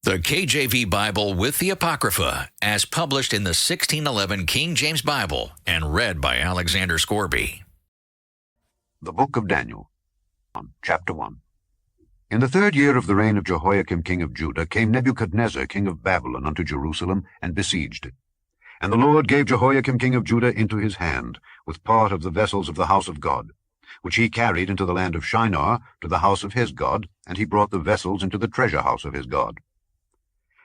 The KJV Bible with the Apocrypha, as published in the 1611 King James Bible and read by Alexander Scourby. The Book of Daniel, Chapter 1. In the 3rd year of the reign of Jehoiakim king of Judah came Nebuchadnezzar king of Babylon unto Jerusalem, and besieged it. And the Lord gave Jehoiakim king of Judah into his hand, with part of the vessels of the house of God, which he carried into the land of Shinar, to the house of his God, and he brought the vessels into the treasure house of his God.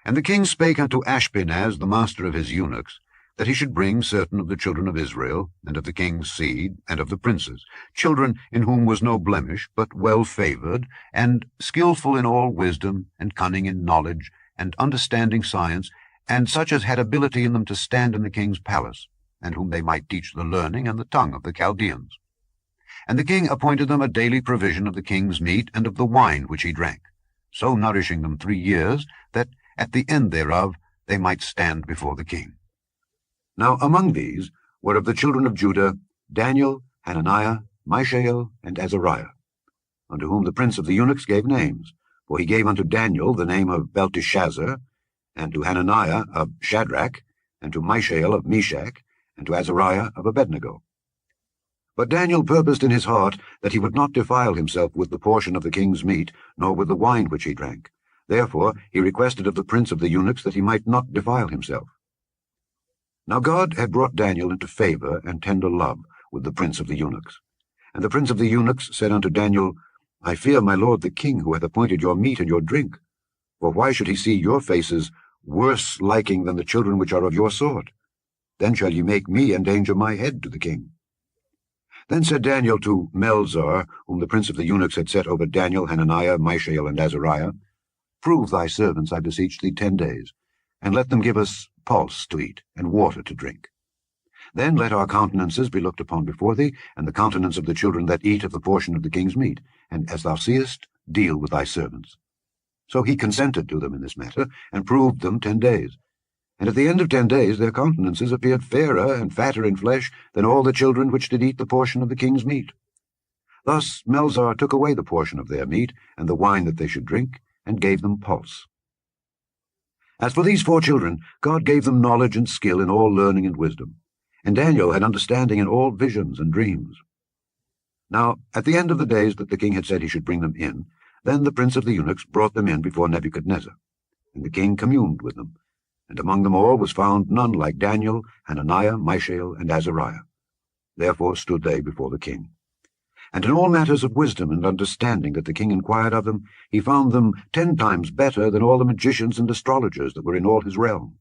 And the king spake unto Ashpenaz, the master of his eunuchs, that he should bring certain of the children of Israel, and of the king's seed, and of the princes, children in whom was no blemish, but well-favored, and skillful in all wisdom, and cunning in knowledge, and understanding science, and such as had ability in them to stand in the king's palace, and whom they might teach the learning and the tongue of the Chaldeans. And the king appointed them a daily provision of the king's meat and of the wine which he drank, so nourishing them 3 years, that at the end thereof they might stand before the king. Now among these were of the children of Judah Daniel, Hananiah, Mishael, and Azariah, unto whom the prince of the eunuchs gave names. For he gave unto Daniel the name of Belteshazzar, and to Hananiah of Shadrach, and to Mishael of Meshach, and to Azariah of Abednego. But Daniel purposed in his heart that he would not defile himself with the portion of the king's meat, nor with the wine which he drank. Therefore he requested of the prince of the eunuchs that he might not defile himself. Now God had brought Daniel into favor and tender love with the prince of the eunuchs. And the prince of the eunuchs said unto Daniel, I fear my lord the king, who hath appointed your meat and your drink. For why should he see your faces worse liking than the children which are of your sort? Then shall ye make me endanger my head to the king. Then said Daniel to Melzar, whom the prince of the eunuchs had set over Daniel, Hananiah, Mishael, and Azariah, Prove thy servants, I beseech thee, 10 days, and let them give us pulse to eat, and water to drink. Then let our countenances be looked upon before thee, and the countenance of the children that eat of the portion of the king's meat, and as thou seest, deal with thy servants. So he consented to them in this matter, and proved them 10 days. And at the end of 10 days their countenances appeared fairer and fatter in flesh than all the children which did eat the portion of the king's meat. Thus Melzar took away the portion of their meat, and the wine that they should drink, and gave them pulse. As for these 4 children, God gave them knowledge and skill in all learning and wisdom, and Daniel had understanding in all visions and dreams. Now at the end of the days that the king had said he should bring them in, then the prince of the eunuchs brought them in before Nebuchadnezzar, and the king communed with them, and among them all was found none like Daniel, Hananiah, Mishael, and Azariah. Therefore stood they before the king. And in all matters of wisdom and understanding that the king inquired of them, he found them 10 times better than all the magicians and astrologers that were in all his realm.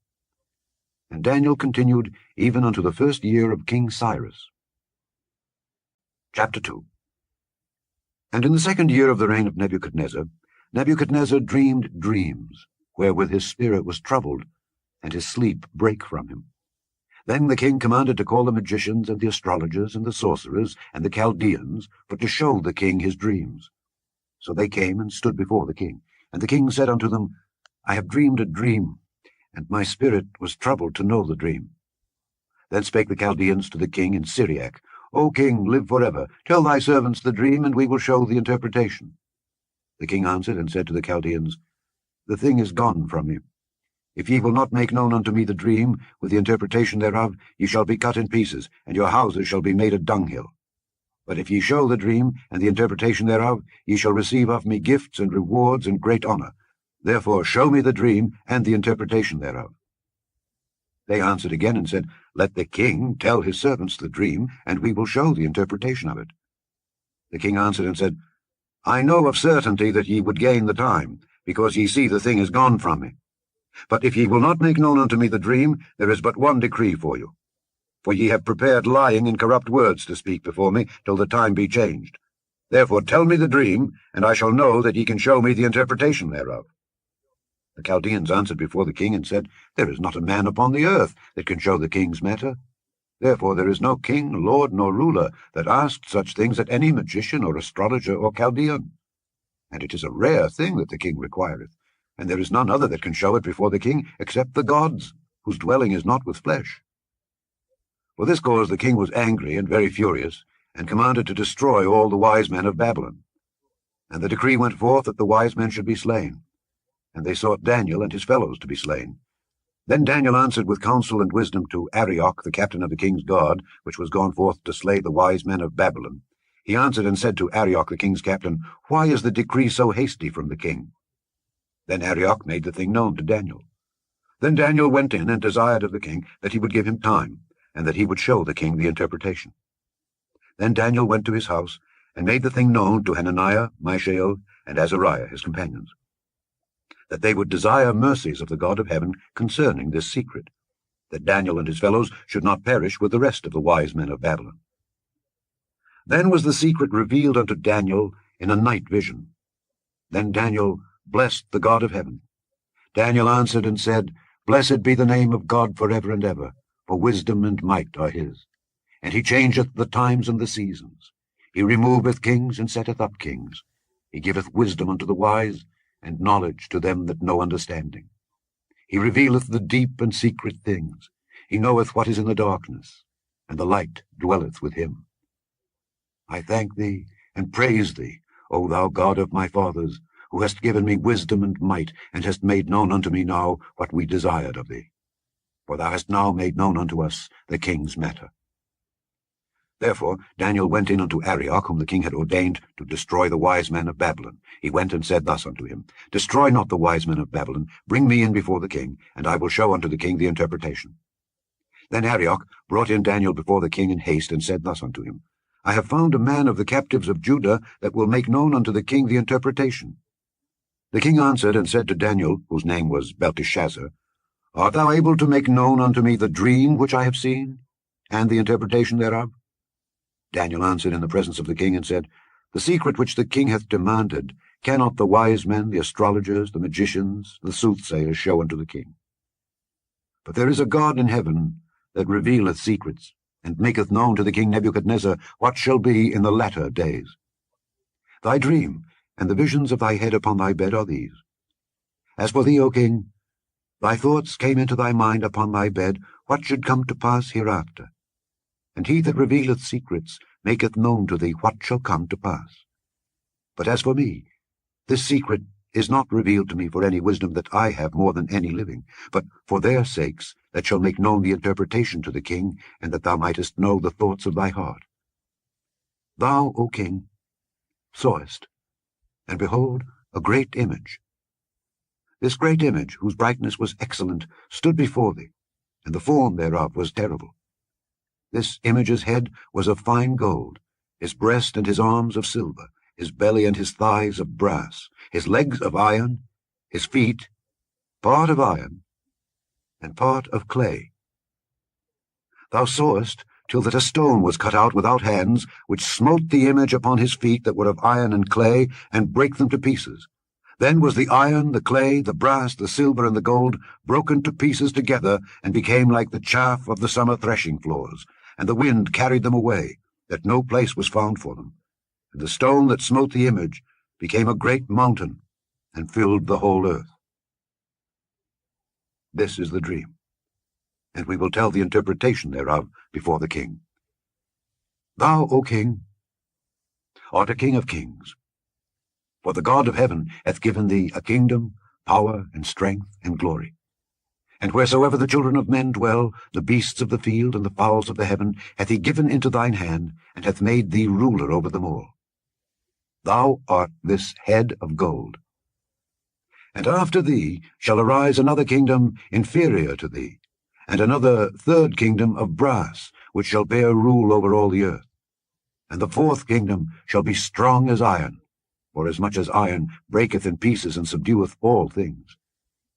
And Daniel continued even unto the 1st year of King Cyrus. Chapter 2. And in the 2nd year of the reign of Nebuchadnezzar, Nebuchadnezzar dreamed dreams, wherewith his spirit was troubled, and his sleep brake from him. Then the king commanded to call the magicians and the astrologers and the sorcerers and the Chaldeans, for to show the king his dreams. So they came and stood before the king. And the king said unto them, I have dreamed a dream, and my spirit was troubled to know the dream. Then spake the Chaldeans to the king in Syriac, O king, live forever. Tell thy servants the dream, and we will show the interpretation. The king answered and said to the Chaldeans, The thing is gone from me. If ye will not make known unto me the dream, with the interpretation thereof, ye shall be cut in pieces, and your houses shall be made a dunghill. But if ye show the dream, and the interpretation thereof, ye shall receive of me gifts and rewards and great honour. Therefore show me the dream, and the interpretation thereof. They answered again and said, Let the king tell his servants the dream, and we will show the interpretation of it. The king answered and said, I know of certainty that ye would gain the time, because ye see the thing is gone from me. But if ye will not make known unto me the dream, there is but one decree for you. For ye have prepared lying and corrupt words to speak before me, till the time be changed. Therefore tell me the dream, and I shall know that ye can show me the interpretation thereof. The Chaldeans answered before the king, and said, There is not a man upon the earth that can show the king's matter. Therefore there is no king, lord, nor ruler that asked such things at any magician or astrologer or Chaldean. And it is a rare thing that the king requireth, and there is none other that can show it before the king, except the gods, whose dwelling is not with flesh. For this cause the king was angry and very furious, and commanded to destroy all the wise men of Babylon. And the decree went forth that the wise men should be slain. and they sought Daniel and his fellows to be slain. Then Daniel answered with counsel and wisdom to Arioch, the captain of the king's guard, which was gone forth to slay the wise men of Babylon. He answered and said to Arioch, the king's captain, Why is the decree so hasty from the king? Then Arioch made the thing known to Daniel. Then Daniel went in and desired of the king that he would give him time, and that he would show the king the interpretation. Then Daniel went to his house, and made the thing known to Hananiah, Mishael, and Azariah his companions, that they would desire mercies of the God of heaven concerning this secret, that Daniel and his fellows should not perish with the rest of the wise men of Babylon. Then was the secret revealed unto Daniel in a night vision. Then Daniel blessed the God of heaven. Daniel answered and said, Blessed be the name of God forever and ever, for wisdom and might are his. And he changeth the times and the seasons. He removeth kings and setteth up kings. He giveth wisdom unto the wise, and knowledge to them that know understanding. He revealeth the deep and secret things. He knoweth what is in the darkness, and the light dwelleth with him. I thank thee and praise thee, O thou God of my fathers, who hast given me wisdom and might, and hast made known unto me now what we desired of thee. For thou hast now made known unto us the king's matter. Therefore Daniel went in unto Arioch, whom the king had ordained to destroy the wise men of Babylon. He went and said thus unto him, Destroy not the wise men of Babylon, bring me in before the king, and I will show unto the king the interpretation. Then Arioch brought in Daniel before the king in haste, and said thus unto him, I have found a man of the captives of Judah that will make known unto the king the interpretation. The king answered and said to Daniel, whose name was Belteshazzar, Art thou able to make known unto me the dream which I have seen, and the interpretation thereof? Daniel answered in the presence of the king and said, The secret which the king hath demanded cannot the wise men, the astrologers, the magicians, the soothsayers show unto the king. But there is a God in heaven that revealeth secrets, and maketh known to the king Nebuchadnezzar what shall be in the latter days. Thy dream and the visions of thy head upon thy bed are these. As for thee, O king, thy thoughts came into thy mind upon thy bed, what should come to pass hereafter. And he that revealeth secrets maketh known to thee what shall come to pass. But as for me, this secret is not revealed to me for any wisdom that I have more than any living, but for their sakes that shall make known the interpretation to the king, and that thou mightest know the thoughts of thy heart. Thou, O king, sawest, and behold, a great image. This great image, whose brightness was excellent, stood before thee, and the form thereof was terrible. This image's head was of fine gold, his breast and his arms of silver, his belly and his thighs of brass, his legs of iron, his feet, part of iron, and part of clay. Thou sawest till that a stone was cut out without hands, which smote the image upon his feet that were of iron and clay, and brake them to pieces. Then was the iron, the clay, the brass, the silver, and the gold broken to pieces together, and became like the chaff of the summer threshing floors, and the wind carried them away, that no place was found for them. And the stone that smote the image became a great mountain, and filled the whole earth. This is the dream, and we will tell the interpretation thereof before the king. Thou, O king, art a king of kings, for the God of heaven hath given thee a kingdom, power, and strength, and glory. And wheresoever the children of men dwell, the beasts of the field and the fowls of the heaven, hath he given into thine hand, and hath made thee ruler over them all. Thou art this head of gold. And after thee shall arise another kingdom inferior to thee, and another third kingdom of brass, which shall bear rule over all the earth. And the fourth kingdom shall be strong as iron, forasmuch as iron breaketh in pieces and subdueth all things.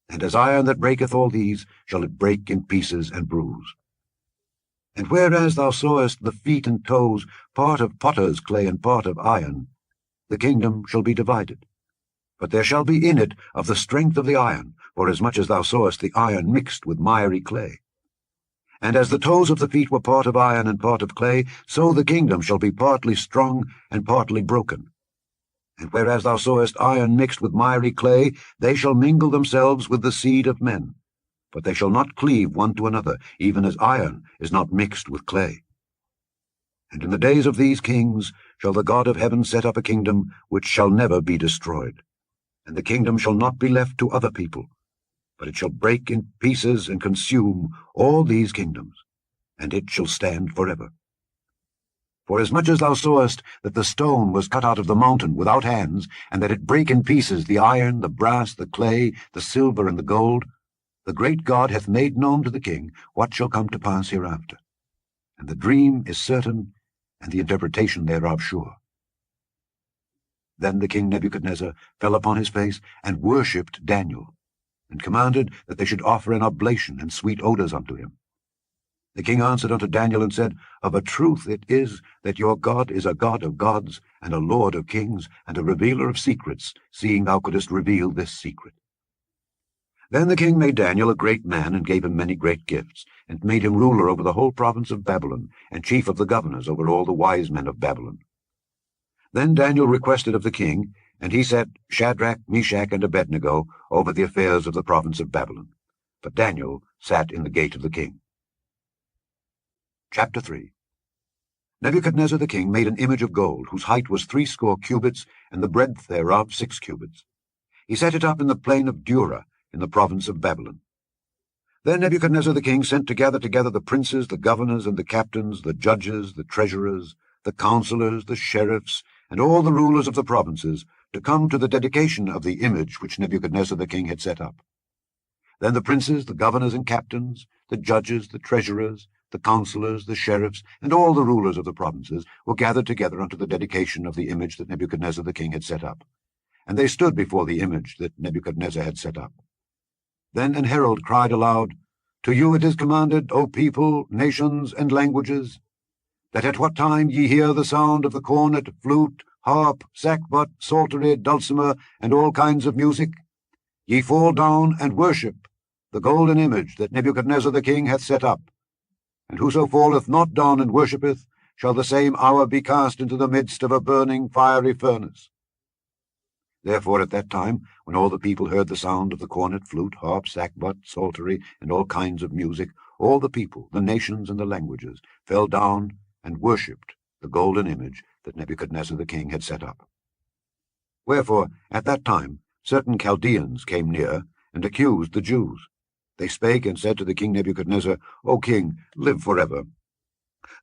And as iron that breaketh all these shall it break in pieces and bruise. And whereas thou sawest the feet and toes, part of potter's clay and part of iron, the kingdom shall be divided. But there shall be in it of the strength of the iron, forasmuch as thou sawest the iron mixed with miry clay. And as the toes of the feet were part of iron and part of clay, so the kingdom shall be partly strong and partly broken. And whereas thou sawest iron mixed with miry clay, they shall mingle themselves with the seed of men. But they shall not cleave one to another, even as iron is not mixed with clay. And in the days of these kings shall the God of heaven set up a kingdom which shall never be destroyed. And the kingdom shall not be left to other people, but it shall break in pieces and consume all these kingdoms, and it shall stand forever. Forasmuch as thou sawest that the stone was cut out of the mountain without hands, and that it brake in pieces the iron, the brass, the clay, the silver, and the gold, the great God hath made known to the king what shall come to pass hereafter. And the dream is certain, and the interpretation thereof sure. Then the king Nebuchadnezzar fell upon his face, and worshipped Daniel, and commanded that they should offer an oblation and sweet odours unto him. The king answered unto Daniel, and said, Of a truth it is that your God is a God of gods, and a Lord of kings, and a revealer of secrets, seeing thou couldest reveal this secret. Then the king made Daniel a great man, and gave him many great gifts, and made him ruler over the whole province of Babylon, and chief of the governors over all the wise men of Babylon. Then Daniel requested of the king, and he set Shadrach, Meshach, and Abednego over the affairs of the province of Babylon. But Daniel sat in the gate of the king. Chapter 3. Nebuchadnezzar the king made an image of gold, whose height was 60 cubits, and the breadth thereof 6 cubits. He set it up in the plain of Dura, in the province of Babylon. Then Nebuchadnezzar the king sent to gather together the princes, the governors, and the captains, the judges, the treasurers, the counselors, the sheriffs, and all the rulers of the provinces, to come to the dedication of the image which Nebuchadnezzar the king had set up. Then the princes, the governors and captains, the judges, the treasurers, the counselors, the sheriffs, and all the rulers of the provinces were gathered together unto the dedication of the image that Nebuchadnezzar the king had set up. And they stood before the image that Nebuchadnezzar had set up. Then an herald cried aloud, To you it is commanded, O people, nations, and languages, that at what time ye hear the sound of the cornet, flute, harp, sackbut, psaltery, dulcimer, and all kinds of music, ye fall down and worship the golden image that Nebuchadnezzar the king hath set up. And whoso falleth not down and worshippeth, shall the same hour be cast into the midst of a burning fiery furnace. Therefore at that time, when all the people heard the sound of the cornet, flute, harp, sackbut, psaltery, and all kinds of music, all the people, the nations, and the languages, fell down and worshipped the golden image that Nebuchadnezzar the king had set up. Wherefore at that time certain Chaldeans came near, and accused the Jews. They spake and said to the king Nebuchadnezzar, O king, live forever.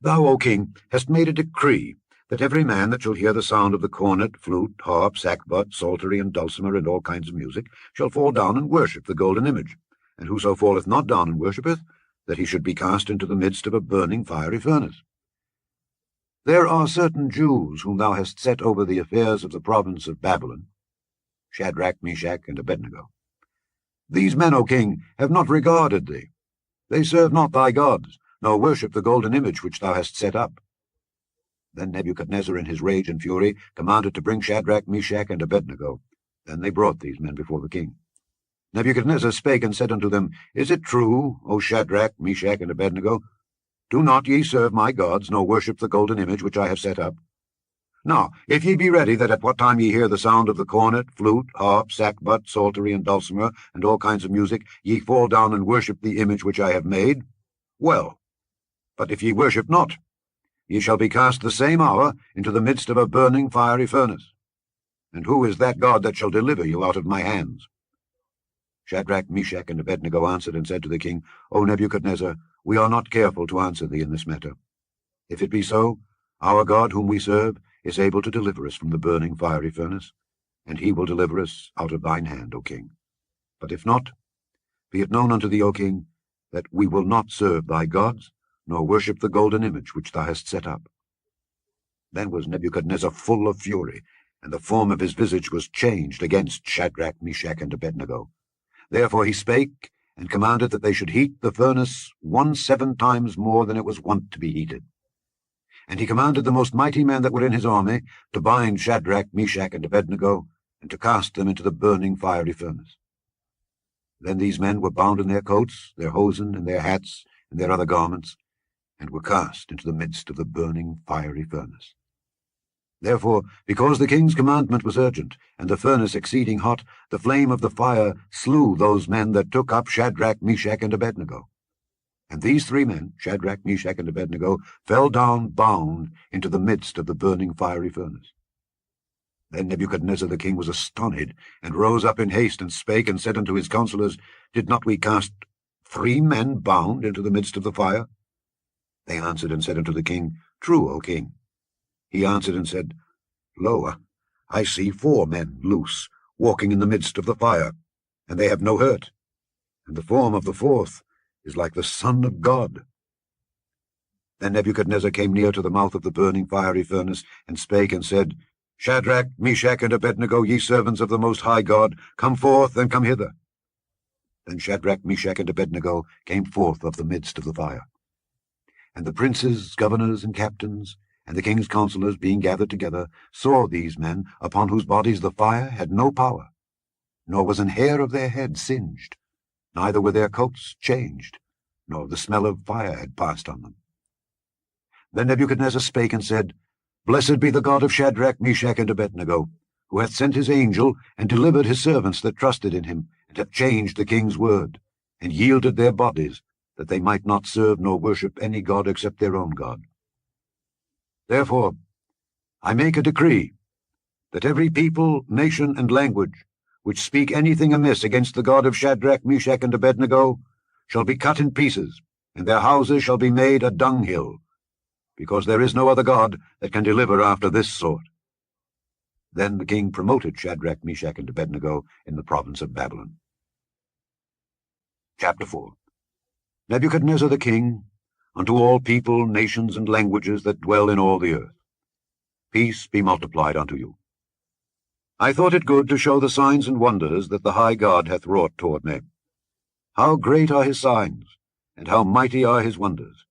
Thou, O king, hast made a decree that every man that shall hear the sound of the cornet, flute, harp, sackbut, psaltery, and dulcimer, and all kinds of music, shall fall down and worship the golden image, and whoso falleth not down and worshippeth, that he should be cast into the midst of a burning fiery furnace. There are certain Jews whom thou hast set over the affairs of the province of Babylon, Shadrach, Meshach, and Abednego. These men, O king, have not regarded thee. They serve not thy gods, nor worship the golden image which thou hast set up. Then Nebuchadnezzar in his rage and fury commanded to bring Shadrach, Meshach, and Abednego. Then they brought these men before the king. Nebuchadnezzar spake and said unto them, Is it true, O Shadrach, Meshach, and Abednego? Do not ye serve my gods, nor worship the golden image which I have set up? Now, if ye be ready that at what time ye hear the sound of the cornet, flute, harp, sackbut, psaltery, and dulcimer, and all kinds of music, ye fall down and worship the image which I have made, well. But if ye worship not, ye shall be cast the same hour into the midst of a burning fiery furnace. And who is that God that shall deliver you out of my hands? Shadrach, Meshach, and Abednego answered and said to the king, O Nebuchadnezzar, we are not careful to answer thee in this matter. If it be so, our God whom we serve is able to deliver us from the burning fiery furnace, and he will deliver us out of thine hand, O king. But if not, be it known unto thee, O king, that we will not serve thy gods, nor worship the golden image which thou hast set up. Then was Nebuchadnezzar full of fury, and the form of his visage was changed against Shadrach, Meshach, and Abednego. Therefore he spake, and commanded that they should heat the furnace 17 times more than it was wont to be heated. And he commanded the most mighty men that were in his army to bind Shadrach, Meshach, and Abednego, and to cast them into the burning fiery furnace. Then these men were bound in their coats, their hosen, and their hats, and their other garments, and were cast into the midst of the burning fiery furnace. Therefore, because the king's commandment was urgent, and the furnace exceeding hot, the flame of the fire slew those men that took up Shadrach, Meshach, and Abednego. And these 3 men, Shadrach, Meshach, and Abednego, fell down bound into the midst of the burning fiery furnace. Then Nebuchadnezzar the king was astonished, and rose up in haste, and spake, and said unto his counselors, Did not we cast 3 men bound into the midst of the fire? They answered and said unto the king, True, O king. He answered and said, Lo, I see 4 men loose, walking in the midst of the fire, and they have no hurt, and the form of the 4th is like the Son of God. Then Nebuchadnezzar came near to the mouth of the burning fiery furnace, and spake and said, Shadrach, Meshach, and Abednego, ye servants of the Most High God, come forth and come hither. Then Shadrach, Meshach, and Abednego came forth of the midst of the fire. And the princes, governors, and captains, and the king's counselors, being gathered together, saw these men, upon whose bodies the fire had no power, nor was an hair of their head singed, neither were their coats changed, nor the smell of fire had passed on them. Then Nebuchadnezzar spake and said, Blessed be the God of Shadrach, Meshach, and Abednego, who hath sent his angel, and delivered his servants that trusted in him, and have changed the king's word, and yielded their bodies, that they might not serve nor worship any god except their own God. Therefore I make a decree, that every people, nation, and language, which speak anything amiss against the God of Shadrach, Meshach, and Abednego, shall be cut in pieces, and their houses shall be made a dunghill, because there is no other God that can deliver after this sort. Then the king promoted Shadrach, Meshach, and Abednego in the province of Babylon. Chapter 4. Nebuchadnezzar the king, unto all people, nations, and languages that dwell in all the earth. Peace be multiplied unto you. I thought it good to show the signs and wonders that the high God hath wrought toward me. How great are his signs, and how mighty are his wonders!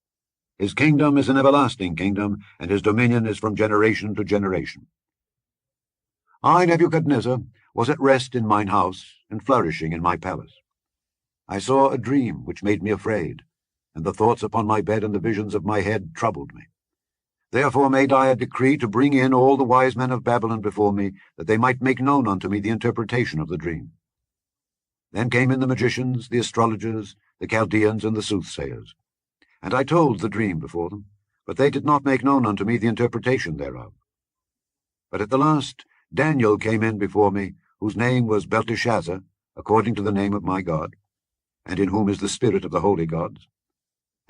His kingdom is an everlasting kingdom, and his dominion is from generation to generation. I, Nebuchadnezzar, was at rest in mine house, and flourishing in my palace. I saw a dream which made me afraid, and the thoughts upon my bed and the visions of my head troubled me. Therefore made I a decree to bring in all the wise men of Babylon before me, that they might make known unto me the interpretation of the dream. Then came in the magicians, the astrologers, the Chaldeans, and the soothsayers. And I told the dream before them, but they did not make known unto me the interpretation thereof. But at the last Daniel came in before me, whose name was Belteshazzar, according to the name of my God, and in whom is the spirit of the holy gods.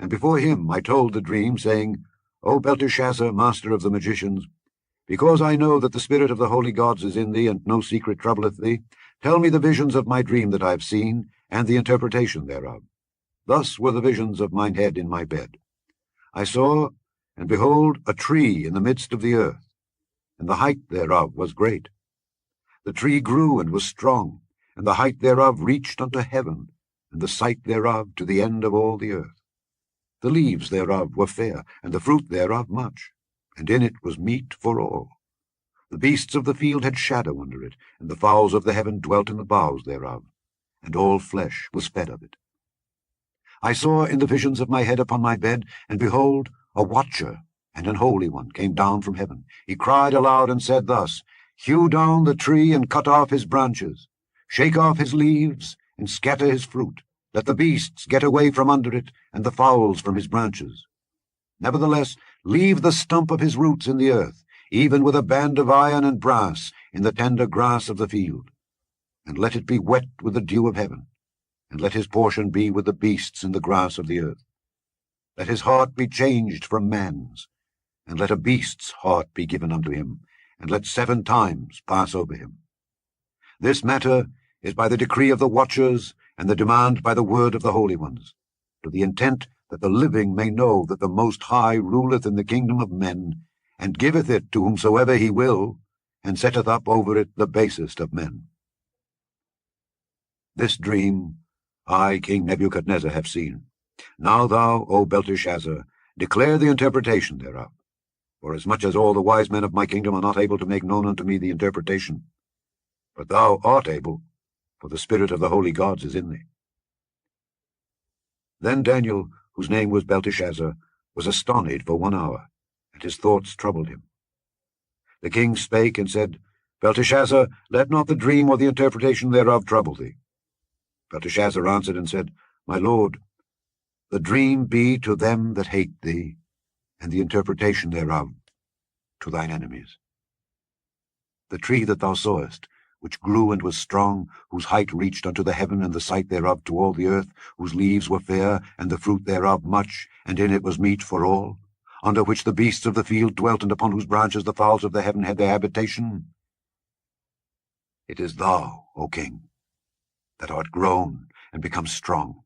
And before him I told the dream, saying, O Belteshazzar, master of the magicians, because I know that the spirit of the holy gods is in thee, and no secret troubleth thee, tell me the visions of my dream that I have seen, and the interpretation thereof. Thus were the visions of mine head in my bed. I saw, and behold, a tree in the midst of the earth, and the height thereof was great. The tree grew and was strong, and the height thereof reached unto heaven, and the sight thereof to the end of all the earth. The leaves thereof were fair, and the fruit thereof much, and in it was meat for all. The beasts of the field had shadow under it, and the fowls of the heaven dwelt in the boughs thereof, and all flesh was fed of it. I saw in the visions of my head upon my bed, and behold, a watcher and an holy one came down from heaven. He cried aloud and said thus, Hew down the tree and cut off his branches, shake off his leaves and scatter his fruit. Let the beasts get away from under it, and the fowls from his branches. Nevertheless, leave the stump of his roots in the earth, even with a band of iron and brass in the tender grass of the field. And let it be wet with the dew of heaven, and let his portion be with the beasts in the grass of the earth. Let his heart be changed from man's, and let a beast's heart be given unto him, and let 7 times pass over him. This matter is by the decree of the watchers, and the demand by the word of the holy ones, to the intent that the living may know that the Most High ruleth in the kingdom of men, and giveth it to whomsoever he will, and setteth up over it the basest of men. This dream I, King Nebuchadnezzar, have seen. Now thou, O Belteshazzar, declare the interpretation thereof, forasmuch as all the wise men of my kingdom are not able to make known unto me the interpretation. But thou art able, for the spirit of the holy gods is in thee. Then Daniel, whose name was Belteshazzar, was astonished for 1 hour, and his thoughts troubled him. The king spake and said, Belteshazzar, let not the dream or the interpretation thereof trouble thee. Belteshazzar answered and said, My lord, the dream be to them that hate thee, and the interpretation thereof to thine enemies. The tree that thou sawest, which grew and was strong, whose height reached unto the heaven, and the sight thereof to all the earth, whose leaves were fair, and the fruit thereof much, and in it was meat for all, under which the beasts of the field dwelt, and upon whose branches the fowls of the heaven had their habitation. It is thou, O king, that art grown and become strong.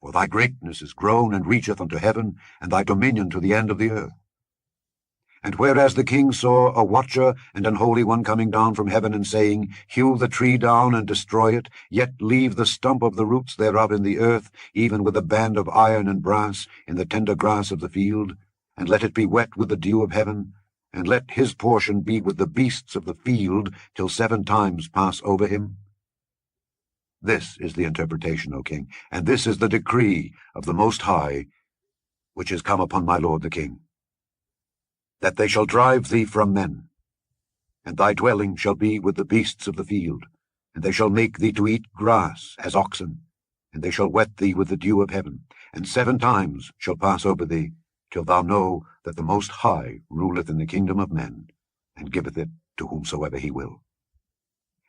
For thy greatness is grown and reacheth unto heaven, and thy dominion to the end of the earth. And whereas the king saw a watcher and an holy one coming down from heaven, and saying, Hew the tree down and destroy it, yet leave the stump of the roots thereof in the earth, even with a band of iron and brass, in the tender grass of the field, and let it be wet with the dew of heaven, and let his portion be with the beasts of the field, till 7 times pass over him. This is the interpretation, O king, and this is the decree of the Most High, which is come upon my lord the king, that they shall drive thee from men, and thy dwelling shall be with the beasts of the field, and they shall make thee to eat grass as oxen, and they shall wet thee with the dew of heaven, and 7 times shall pass over thee, till thou know that the Most High ruleth in the kingdom of men, and giveth it to whomsoever he will.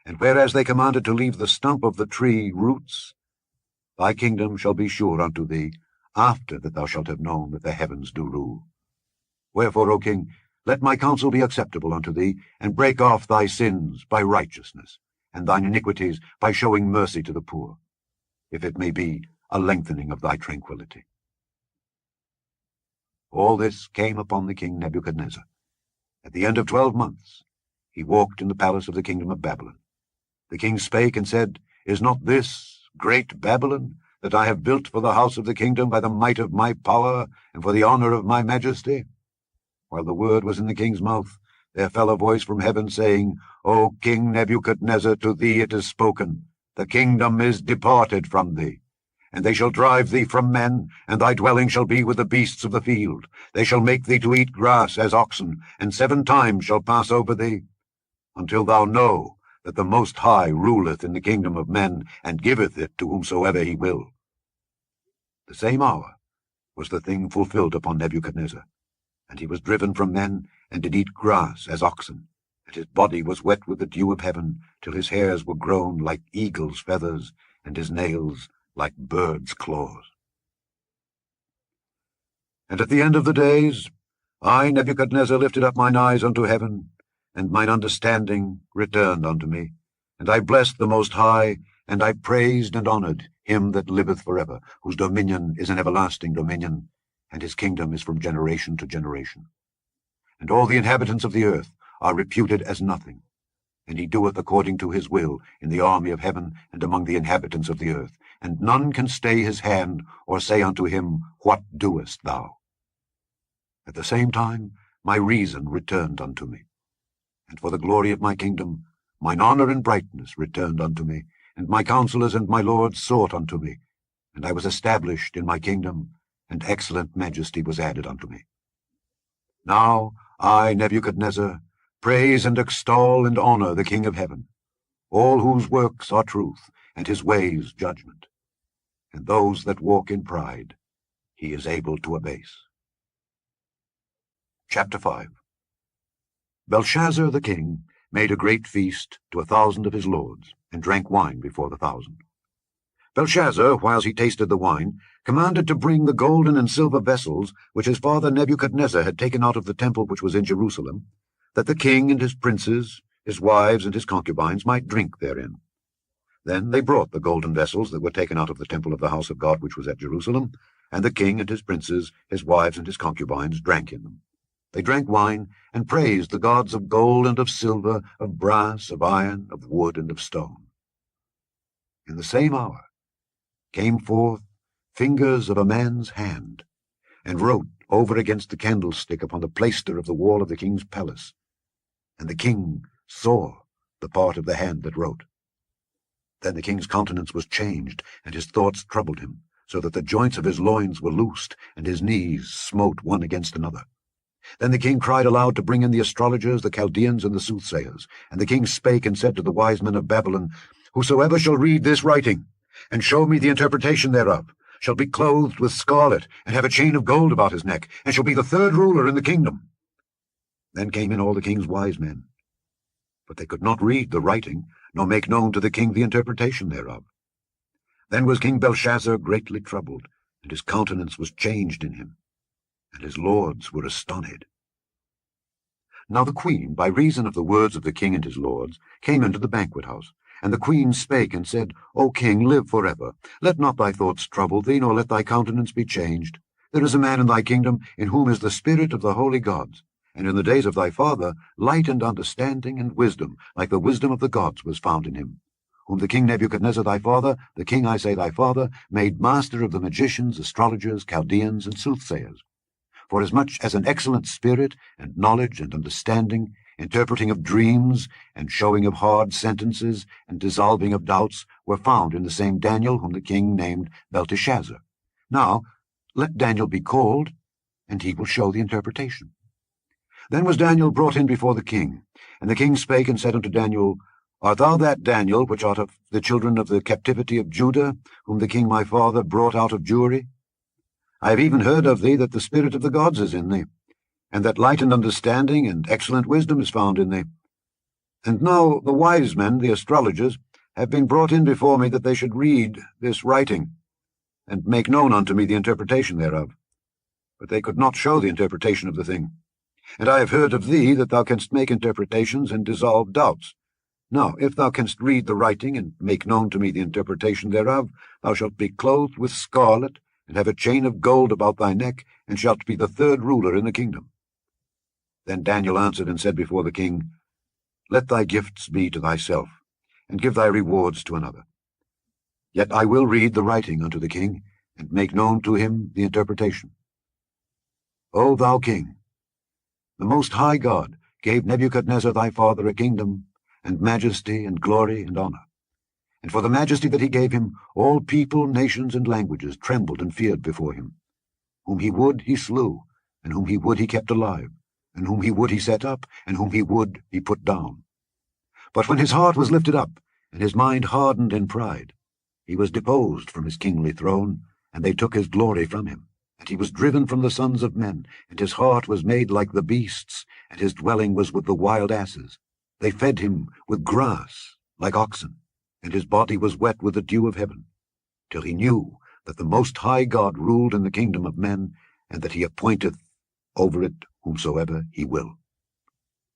And whereas they commanded to leave the stump of the tree roots, thy kingdom shall be sure unto thee, after that thou shalt have known that the heavens do rule. Wherefore, O king, let my counsel be acceptable unto thee, and break off thy sins by righteousness, and thine iniquities by showing mercy to the poor, if it may be a lengthening of thy tranquillity. All this came upon the king Nebuchadnezzar. At the end of 12 months he walked in the palace of the kingdom of Babylon. The king spake and said, Is not this great Babylon, that I have built for the house of the kingdom by the might of my power, and for the honor of my majesty? While the word was in the king's mouth, there fell a voice from heaven, saying, O King Nebuchadnezzar, to thee it is spoken, the kingdom is departed from thee. And they shall drive thee from men, and thy dwelling shall be with the beasts of the field. They shall make thee to eat grass as oxen, and 7 times shall pass over thee, until thou know that the Most High ruleth in the kingdom of men, and giveth it to whomsoever he will. The same hour was the thing fulfilled upon Nebuchadnezzar, and he was driven from men, and did eat grass as oxen, and his body was wet with the dew of heaven, till his hairs were grown like eagle's feathers, and his nails like birds' claws. And at the end of the days, I, Nebuchadnezzar, lifted up mine eyes unto heaven, and mine understanding returned unto me, and I blessed the Most High, and I praised and honored him that liveth forever, whose dominion is an everlasting dominion, and his kingdom is from generation to generation. And all the inhabitants of the earth are reputed as nothing, and he doeth according to his will in the army of heaven and among the inhabitants of the earth, and none can stay his hand, or say unto him, What doest thou? At the same time my reason returned unto me, and for the glory of my kingdom mine honor and brightness returned unto me, and my counselors and my lords sought unto me, and I was established in my kingdom, and excellent majesty was added unto me. Now I, Nebuchadnezzar, praise and extol and honor the King of heaven, all whose works are truth, and his ways judgment, and those that walk in pride he is able to abase. Chapter 5. Belshazzar the king made a great feast to 1,000 of his lords, and drank wine before the 1,000. Belshazzar, whiles he tasted the wine, commanded to bring the golden and silver vessels which his father Nebuchadnezzar had taken out of the temple which was in Jerusalem, that the king and his princes, his wives and his concubines, might drink therein. Then they brought the golden vessels that were taken out of the temple of the house of God which was at Jerusalem, and the king and his princes, his wives and his concubines, drank in them. They drank wine, and praised the gods of gold and of silver, of brass, of iron, of wood, and of stone. In the same hour came forth fingers of a man's hand, and wrote over against the candlestick upon the plaister of the wall of the king's palace. And the king saw the part of the hand that wrote. Then the king's countenance was changed, and his thoughts troubled him, so that the joints of his loins were loosed, and his knees smote one against another. Then the king cried aloud to bring in the astrologers, the Chaldeans, and the soothsayers. And the king spake and said to the wise men of Babylon, Whosoever shall read this writing, and show me the interpretation thereof, shall be clothed with scarlet, and have a chain of gold about his neck, and shall be the 3rd ruler in the kingdom. Then came in all the king's wise men, but they could not read the writing, nor make known to the king the interpretation thereof. Then was King Belshazzar greatly troubled, and his countenance was changed in him, and his lords were astonished. Now the queen, by reason of the words of the king and his lords, came into the banquet house. And the queen spake and said, O king, live forever. Let not thy thoughts trouble thee, nor let thy countenance be changed. There is a man in thy kingdom, in whom is the spirit of the holy gods. And in the days of thy father, light and understanding and wisdom, like the wisdom of the gods, was found in him, whom the king Nebuchadnezzar thy father, the king, I say, thy father, made master of the magicians, astrologers, Chaldeans, and soothsayers. Forasmuch as an excellent spirit, and knowledge, and understanding, interpreting of dreams, and showing of hard sentences, and dissolving of doubts, were found in the same Daniel, whom the king named Belteshazzar. Now let Daniel be called, and he will show the interpretation. Then was Daniel brought in before the king, and the king spake and said unto Daniel, Art thou that Daniel, which art of the children of the captivity of Judah, whom the king my father brought out of Jewry? I have even heard of thee that the spirit of the gods is in thee, and that light and understanding and excellent wisdom is found in thee. And now the wise men, the astrologers, have been brought in before me that they should read this writing, and make known unto me the interpretation thereof. But they could not show the interpretation of the thing. And I have heard of thee that thou canst make interpretations and dissolve doubts. Now, if thou canst read the writing and make known to me the interpretation thereof, thou shalt be clothed with scarlet, and have a chain of gold about thy neck, and shalt be the third ruler in the kingdom. Then Daniel answered and said before the king, Let thy gifts be to thyself, and give thy rewards to another. Yet I will read the writing unto the king, and make known to him the interpretation. O thou king, the Most High God gave Nebuchadnezzar thy father a kingdom, and majesty, and glory, and honor. And for the majesty that he gave him, all people, nations, and languages trembled and feared before him. Whom he would he slew, and whom he would he kept alive, and whom he would he set up, and whom he would he put down. But when his heart was lifted up, and his mind hardened in pride, he was deposed from his kingly throne, and they took his glory from him. And he was driven from the sons of men, and his heart was made like the beasts, and his dwelling was with the wild asses. They fed him with grass like oxen, and his body was wet with the dew of heaven, till he knew that the Most High God ruled in the kingdom of men, and that he appointeth over it whomsoever he will.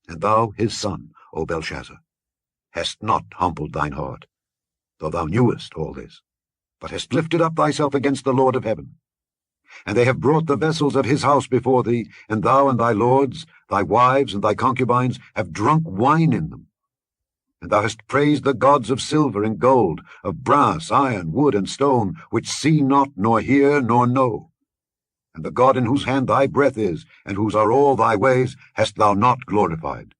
And thou, his son, O Belshazzar, hast not humbled thine heart, though thou knewest all this, but hast lifted up thyself against the Lord of heaven. And they have brought the vessels of his house before thee, and thou and thy lords, thy wives and thy concubines, have drunk wine in them. And thou hast praised the gods of silver and gold, of brass, iron, wood, and stone, which see not, nor hear, nor know. And the God in whose hand thy breath is, and whose are all thy ways, hast thou not glorified.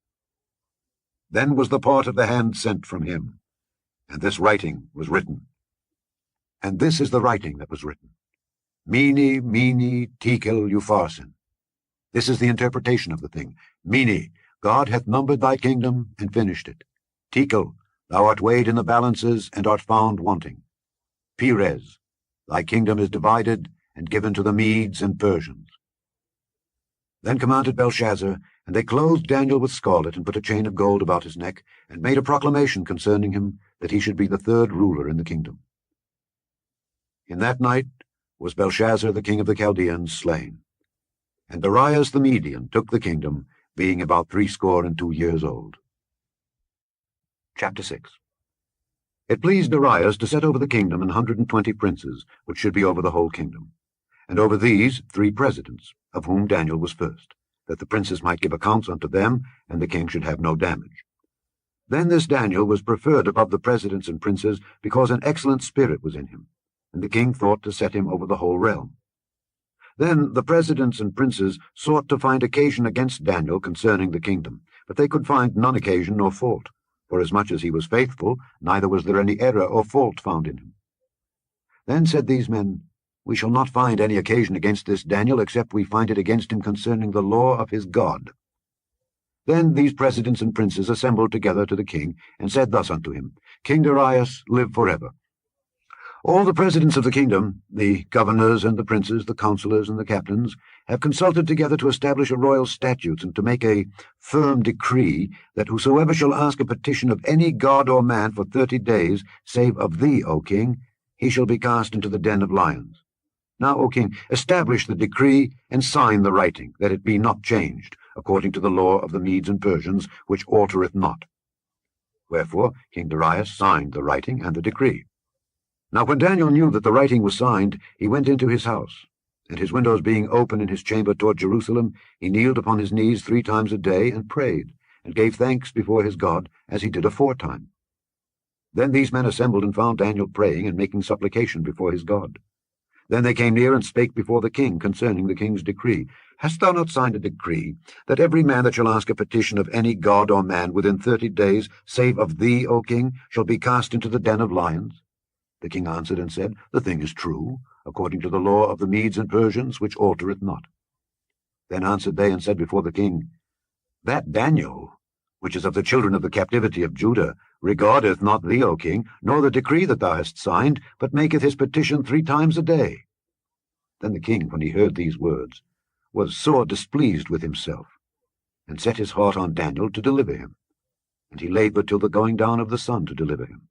Then was the part of the hand sent from him, and this writing was written. And this is the writing that was written. Mene, mene, tekel, upharsin. This is the interpretation of the thing. Mene, God hath numbered thy kingdom, and finished it. Tekel, thou art weighed in the balances, and art found wanting. Peres, thy kingdom is divided, and given to the Medes and Persians. Then commanded Belshazzar, and they clothed Daniel with scarlet, and put a chain of gold about his neck, and made a proclamation concerning him, that he should be the third ruler in the kingdom. In that night was Belshazzar the king of the Chaldeans slain, and Darius the Median took the kingdom, being about 62 years old. Chapter 6. It pleased Darius to set over the kingdom 120 princes, which should be over the whole kingdom, and over these 3 presidents, of whom Daniel was first, that the princes might give accounts unto them, and the king should have no damage. Then this Daniel was preferred above the presidents and princes, because an excellent spirit was in him, and the king thought to set him over the whole realm. Then the presidents and princes sought to find occasion against Daniel concerning the kingdom, but they could find none occasion nor fault, forasmuch as he was faithful, neither was there any error or fault found in him. Then said these men, We shall not find any occasion against this Daniel, except we find it against him concerning the law of his God. Then these presidents and princes assembled together to the king, and said thus unto him, King Darius, live forever. All the presidents of the kingdom, the governors and the princes, the counselors and the captains, have consulted together to establish a royal statute and to make a firm decree that whosoever shall ask a petition of any god or man for 30 days, save of thee, O king, he shall be cast into the den of lions. Now, O king, establish the decree and sign the writing, that it be not changed, according to the law of the Medes and Persians, which altereth not. Wherefore King Darius signed the writing and the decree. Now when Daniel knew that the writing was signed, he went into his house, and his windows being open in his chamber toward Jerusalem, he kneeled upon his knees 3 times a day, and prayed, and gave thanks before his God, as he did aforetime. Then these men assembled and found Daniel praying and making supplication before his God. Then they came near and spake before the king concerning the king's decree. Hast thou not signed a decree, that every man that shall ask a petition of any god or man within 30 days, save of thee, O king, shall be cast into the den of lions? The king answered and said, The thing is true, according to the law of the Medes and Persians, which altereth not. Then answered they and said before the king, That Daniel, which is of the children of the captivity of Judah, regardeth not thee, O king, nor the decree that thou hast signed, but maketh his petition 3 times a day. Then the king, when he heard these words, was sore displeased with himself, and set his heart on Daniel to deliver him. And he labored till the going down of the sun to deliver him.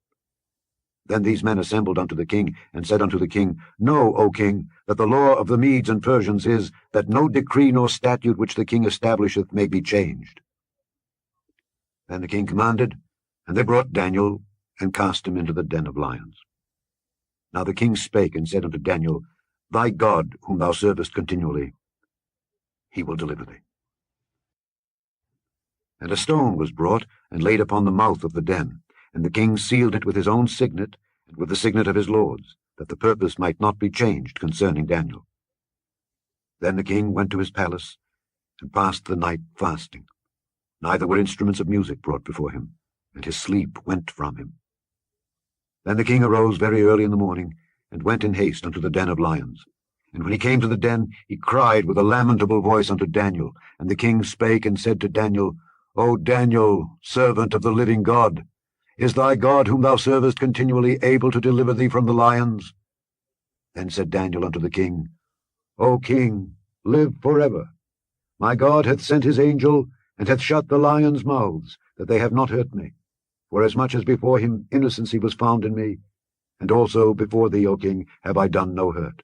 Then these men assembled unto the king, and said unto the king, Know, O king, that the law of the Medes and Persians is, that no decree nor statute which the king establisheth may be changed. Then the king commanded, and they brought Daniel, and cast him into the den of lions. Now the king spake, and said unto Daniel, Thy God, whom thou servest continually, he will deliver thee. And a stone was brought, and laid upon the mouth of the den, and the king sealed it with his own signet, and with the signet of his lords, that the purpose might not be changed concerning Daniel. Then the king went to his palace, and passed the night fasting. Neither were instruments of music brought before him, and his sleep went from him. Then the king arose very early in the morning, and went in haste unto the den of lions. And when he came to the den, he cried with a lamentable voice unto Daniel. And the king spake and said to Daniel, O Daniel, servant of the living God, is thy God, whom thou servest continually, able to deliver thee from the lions? Then said Daniel unto the king, O king, live forever. My God hath sent his angel, and hath shut the lions' mouths, that they have not hurt me. Forasmuch as before him innocency was found in me, and also before thee, O king, have I done no hurt.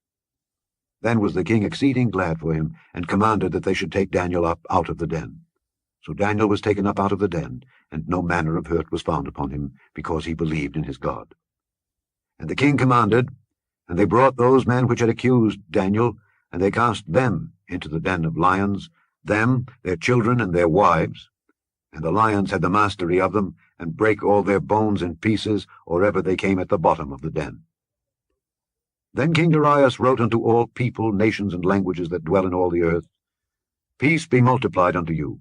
Then was the king exceeding glad for him, and commanded that they should take Daniel up out of the den. So Daniel was taken up out of the den, and no manner of hurt was found upon him, because he believed in his God. And the king commanded, and they brought those men which had accused Daniel, and they cast them into the den of lions, them, their children, and their wives. And the lions had the mastery of them, and brake all their bones in pieces, or ever they came at the bottom of the den. Then King Darius wrote unto all people, nations, and languages that dwell in all the earth, Peace be multiplied unto you.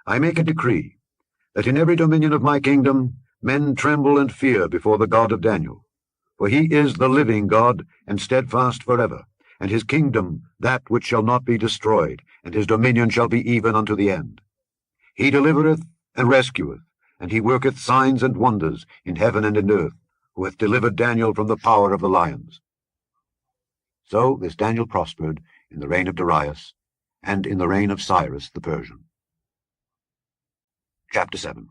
I make a decree, that in every dominion of my kingdom men tremble and fear before the God of Daniel. For he is the living God, and steadfast forever, and his kingdom that which shall not be destroyed, and his dominion shall be even unto the end. He delivereth and rescueth, and he worketh signs and wonders in heaven and in earth, who hath delivered Daniel from the power of the lions. So this Daniel prospered in the reign of Darius, and in the reign of Cyrus the Persian. Chapter 7.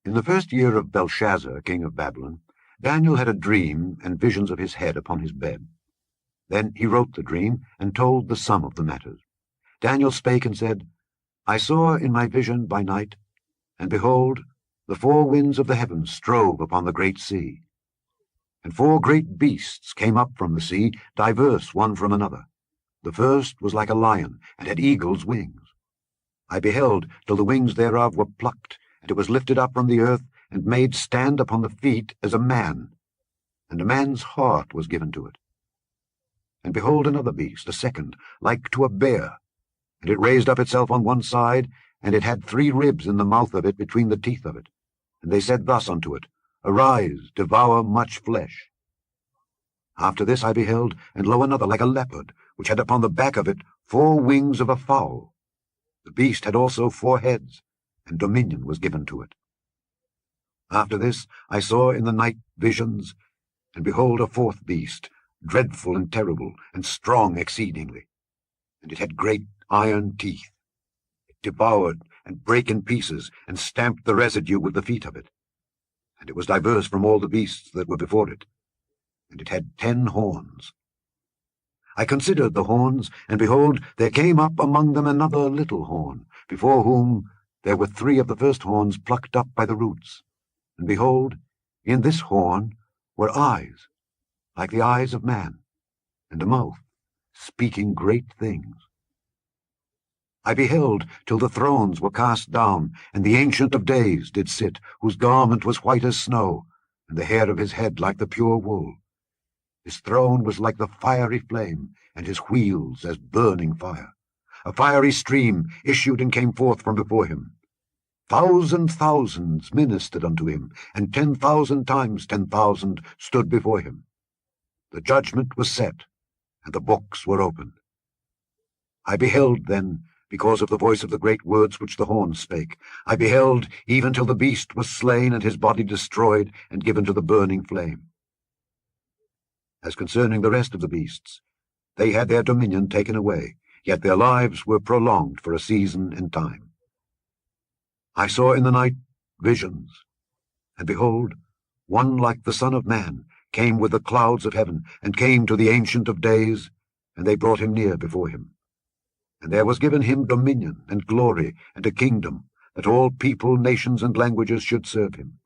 In the 1st year of Belshazzar, king of Babylon, Daniel had a dream and visions of his head upon his bed. Then he wrote the dream, and told the sum of the matters. Daniel spake and said, I saw in my vision by night, and behold, the 4 winds of the heavens strove upon the great sea. And 4 great beasts came up from the sea, diverse one from another. The first was like a lion, and had eagle's wings. I beheld till the wings thereof were plucked, and it was lifted up from the earth, and made stand upon the feet as a man, and a man's heart was given to it. And behold another beast, a second, like to a bear, and it raised up itself on one side, and it had 3 ribs in the mouth of it between the teeth of it. And they said thus unto it, Arise, devour much flesh. After this I beheld, and lo, another like a leopard, which had upon the back of it 4 wings of a fowl. The beast had also 4 heads, and dominion was given to it. After this I saw in the night visions, And behold, a fourth beast, dreadful and terrible, and strong exceedingly. And it had great iron teeth. It devoured and brake in pieces, and stamped the residue with the feet of it. And it was diverse from all the beasts that were before it. And it had 10 horns. I considered the horns, and behold, there came up among them another little horn, before whom there were 3 of the first horns plucked up by the roots. And behold, in this horn were eyes, like the eyes of man, and a mouth, speaking great things. I beheld till the thrones were cast down, and the Ancient of Days did sit, whose garment was white as snow, and the hair of his head like the pure wool. His throne was like the fiery flame, and his wheels as burning fire. A fiery stream issued and came forth from before him. Thousands ministered unto him, and 10,000 times 10,000 stood before him. The judgment was set, and the books were opened. I beheld then, because of the voice of the great words which the horn spake, I beheld even till the beast was slain, and his body destroyed, and given to the burning flame. As concerning the rest of the beasts, they had their dominion taken away, yet their lives were prolonged for a season and time. I saw in the night visions, and behold, one like the Son of Man came with the clouds of heaven, and came to the Ancient of Days, and they brought him near before him. And there was given him dominion and glory and a kingdom, that all people, nations, and languages should serve him.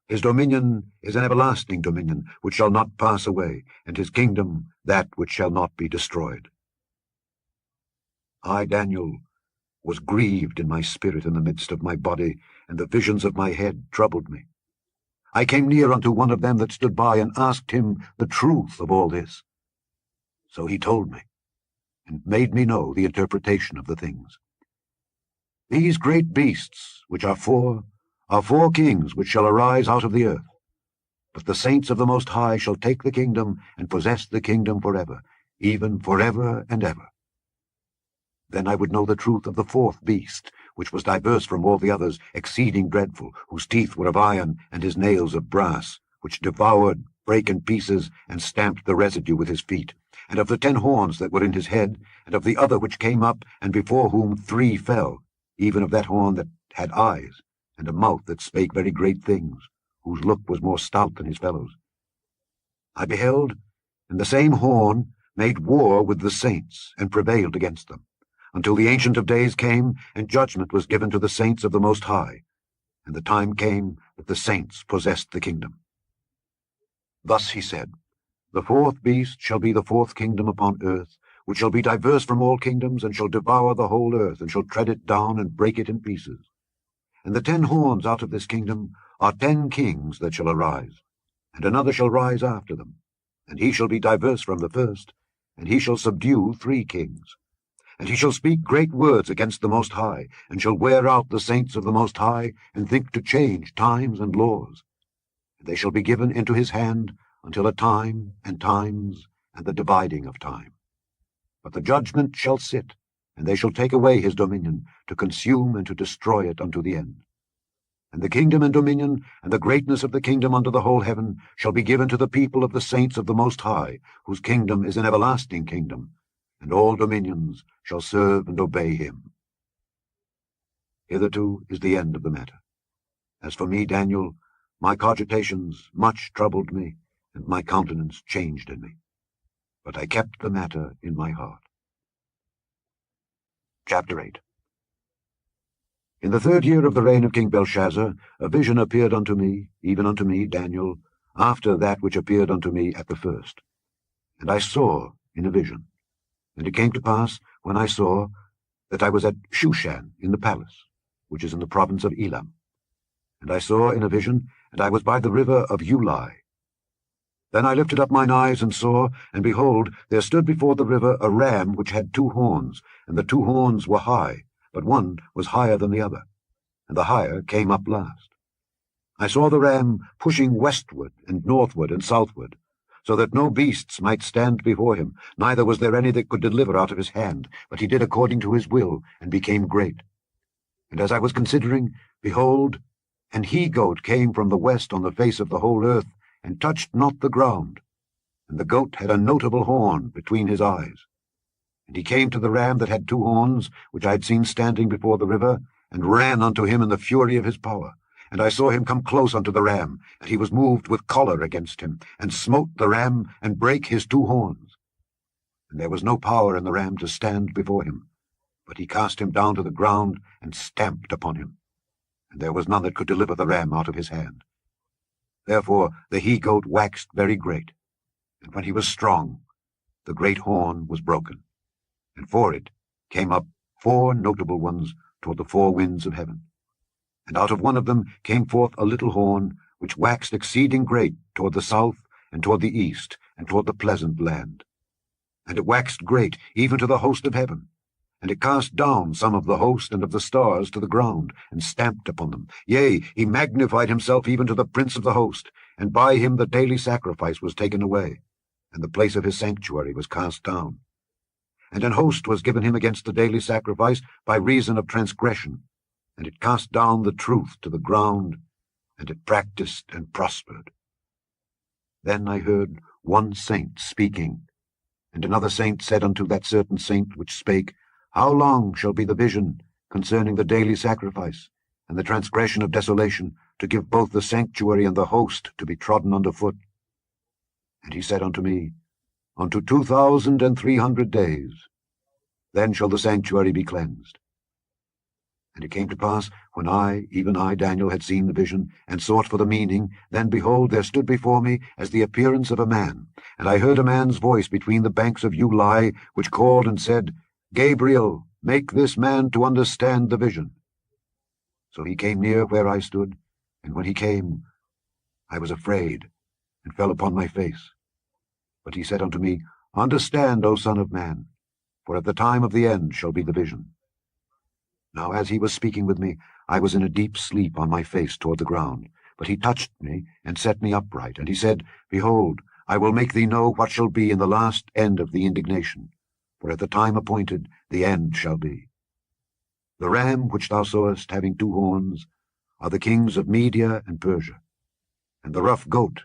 His dominion is an everlasting dominion, which shall not pass away, and his kingdom that which shall not be destroyed. I, Daniel, was grieved in my spirit in the midst of my body, and the visions of my head troubled me. I came near unto one of them that stood by, and asked him the truth of all this. So he told me, and made me know the interpretation of the things. These great beasts, which are 4 kings which shall arise out of the earth. But the saints of the Most High shall take the kingdom, and possess the kingdom forever, even forever and ever. Then I would know the truth of the 4th beast, which was diverse from all the others, exceeding dreadful, whose teeth were of iron, and his nails of brass, which devoured, brake in pieces, and stamped the residue with his feet, and of the 10 horns that were in his head, and of the other which came up, and before whom 3 fell, even of that horn that had eyes, and a mouth that spake very great things, whose look was more stout than his fellows. I beheld, and the same horn made war with the saints, and prevailed against them, until the Ancient of Days came, and judgment was given to the saints of the Most High, and the time came that the saints possessed the kingdom. Thus he said, The 4th beast shall be the 4th kingdom upon earth, which shall be diverse from all kingdoms, and shall devour the whole earth, and shall tread it down, and break it in pieces. And the 10 horns out of this kingdom are 10 kings that shall arise, and another shall rise after them, and he shall be diverse from the first, and he shall subdue 3 kings. And he shall speak great words against the Most High, and shall wear out the saints of the Most High, and think to change times and laws. And they shall be given into his hand until a time and times, and the dividing of time. But the judgment shall sit, and they shall take away his dominion, to consume and to destroy it unto the end. And the kingdom and dominion, and the greatness of the kingdom under the whole heaven, shall be given to the people of the saints of the Most High, whose kingdom is an everlasting kingdom, and all dominions shall serve and obey him. Hitherto is the end of the matter. As for me, Daniel, my cogitations much troubled me, and my countenance changed in me. But I kept the matter in my heart. Chapter 8. In the 3rd year of the reign of King Belshazzar, a vision appeared unto me, even unto me, Daniel, after that which appeared unto me at the first. And I saw in a vision. And it came to pass, when I saw, that I was at Shushan in the palace, which is in the province of Elam. And I saw in a vision, and I was by the river of Ulysses. Then I lifted up mine eyes and saw, and behold, there stood before the river a ram which had 2 horns, and the 2 horns were high, but one was higher than the other, and the higher came up last. I saw the ram pushing westward and northward and southward, so that no beasts might stand before him, neither was there any that could deliver out of his hand, but he did according to his will, and became great. And as I was considering, behold, an he-goat came from the west on the face of the whole earth, and touched not the ground. And the goat had a notable horn between his eyes. And he came to the ram that had 2 horns, which I had seen standing before the river, and ran unto him in the fury of his power. And I saw him come close unto the ram, and he was moved with choler against him, and smote the ram, and brake his 2 horns. And there was no power in the ram to stand before him, but he cast him down to the ground, and stamped upon him. And there was none that could deliver the ram out of his hand. Therefore the he-goat waxed very great, and when he was strong, the great horn was broken. And for it came up 4 notable ones toward the 4 winds of heaven. And out of one of them came forth a little horn, which waxed exceeding great toward the south, and toward the east, and toward the pleasant land. And it waxed great even to the host of heaven. And it cast down some of the host and of the stars to the ground, and stamped upon them. Yea, he magnified himself even to the prince of the host, and by him the daily sacrifice was taken away, and the place of his sanctuary was cast down. And an host was given him against the daily sacrifice by reason of transgression, and it cast down the truth to the ground, and it practiced and prospered. Then I heard one saint speaking, and another saint said unto that certain saint which spake, How long shall be the vision concerning the daily sacrifice, and the transgression of desolation, to give both the sanctuary and the host to be trodden under foot? And he said unto me, Unto 2,300 days. Then shall the sanctuary be cleansed. And it came to pass, when I, even I, Daniel, had seen the vision, and sought for the meaning, then, behold, there stood before me as the appearance of a man. And I heard a man's voice between the banks of Ulysses, which called and said, Gabriel, make this man to understand the vision. So he came near where I stood, and when he came, I was afraid, and fell upon my face. But he said unto me, Understand, O Son of Man, for at the time of the end shall be the vision. Now as he was speaking with me, I was in a deep sleep on my face toward the ground. But he touched me, and set me upright. And he said, Behold, I will make thee know what shall be in the last end of the indignation, for at the time appointed the end shall be. The ram which thou sawest, having 2 horns, are the kings of Media and Persia, and the rough goat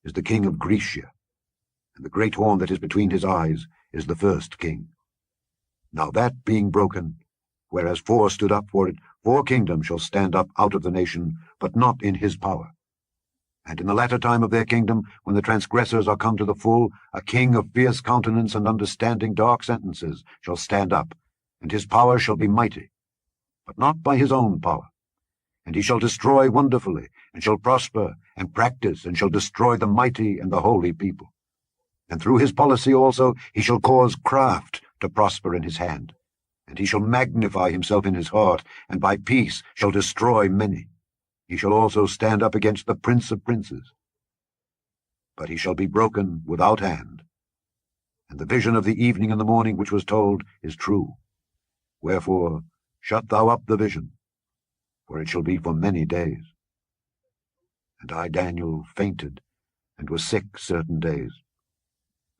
is the king of Grecia, and the great horn that is between his eyes is the first king. Now that being broken, whereas 4 stood up for it, 4 kingdoms shall stand up out of the nation, but not in his power. And in the latter time of their kingdom, when the transgressors are come to the full, a king of fierce countenance and understanding dark sentences shall stand up, and his power shall be mighty, but not by his own power. And he shall destroy wonderfully, and shall prosper, and practice, and shall destroy the mighty and the holy people. And through his policy also he shall cause craft to prosper in his hand. And he shall magnify himself in his heart, and by peace shall destroy many. He shall also stand up against the prince of princes. But he shall be broken without hand. And the vision of the evening and the morning which was told is true. Wherefore shut thou up the vision, for it shall be for many days. And I, Daniel, fainted, and was sick certain days.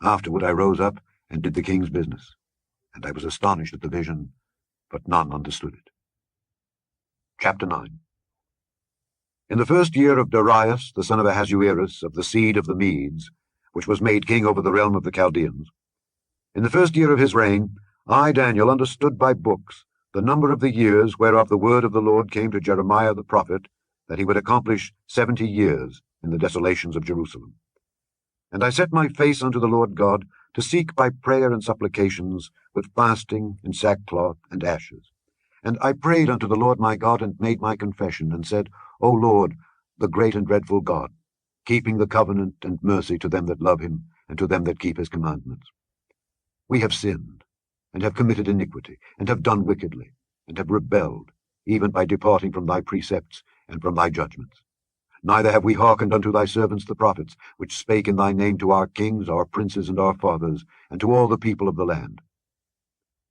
Afterward I rose up, and did the king's business. And I was astonished at the vision, but none understood it. Chapter 9. In the 1st year of Darius, the son of Ahasuerus, of the seed of the Medes, which was made king over the realm of the Chaldeans, in the 1st year of his reign, I, Daniel, understood by books the number of the years whereof the word of the Lord came to Jeremiah the prophet, that he would accomplish 70 years in the desolations of Jerusalem. And I set my face unto the Lord God, to seek by prayer and supplications, with fasting and sackcloth and ashes. And I prayed unto the Lord my God, and made my confession, and said, O Lord, the great and dreadful God, keeping the covenant and mercy to them that love him, and to them that keep his commandments. We have sinned, and have committed iniquity, and have done wickedly, and have rebelled, even by departing from thy precepts and from thy judgments. Neither have we hearkened unto thy servants the prophets, which spake in thy name to our kings, our princes, and our fathers, and to all the people of the land.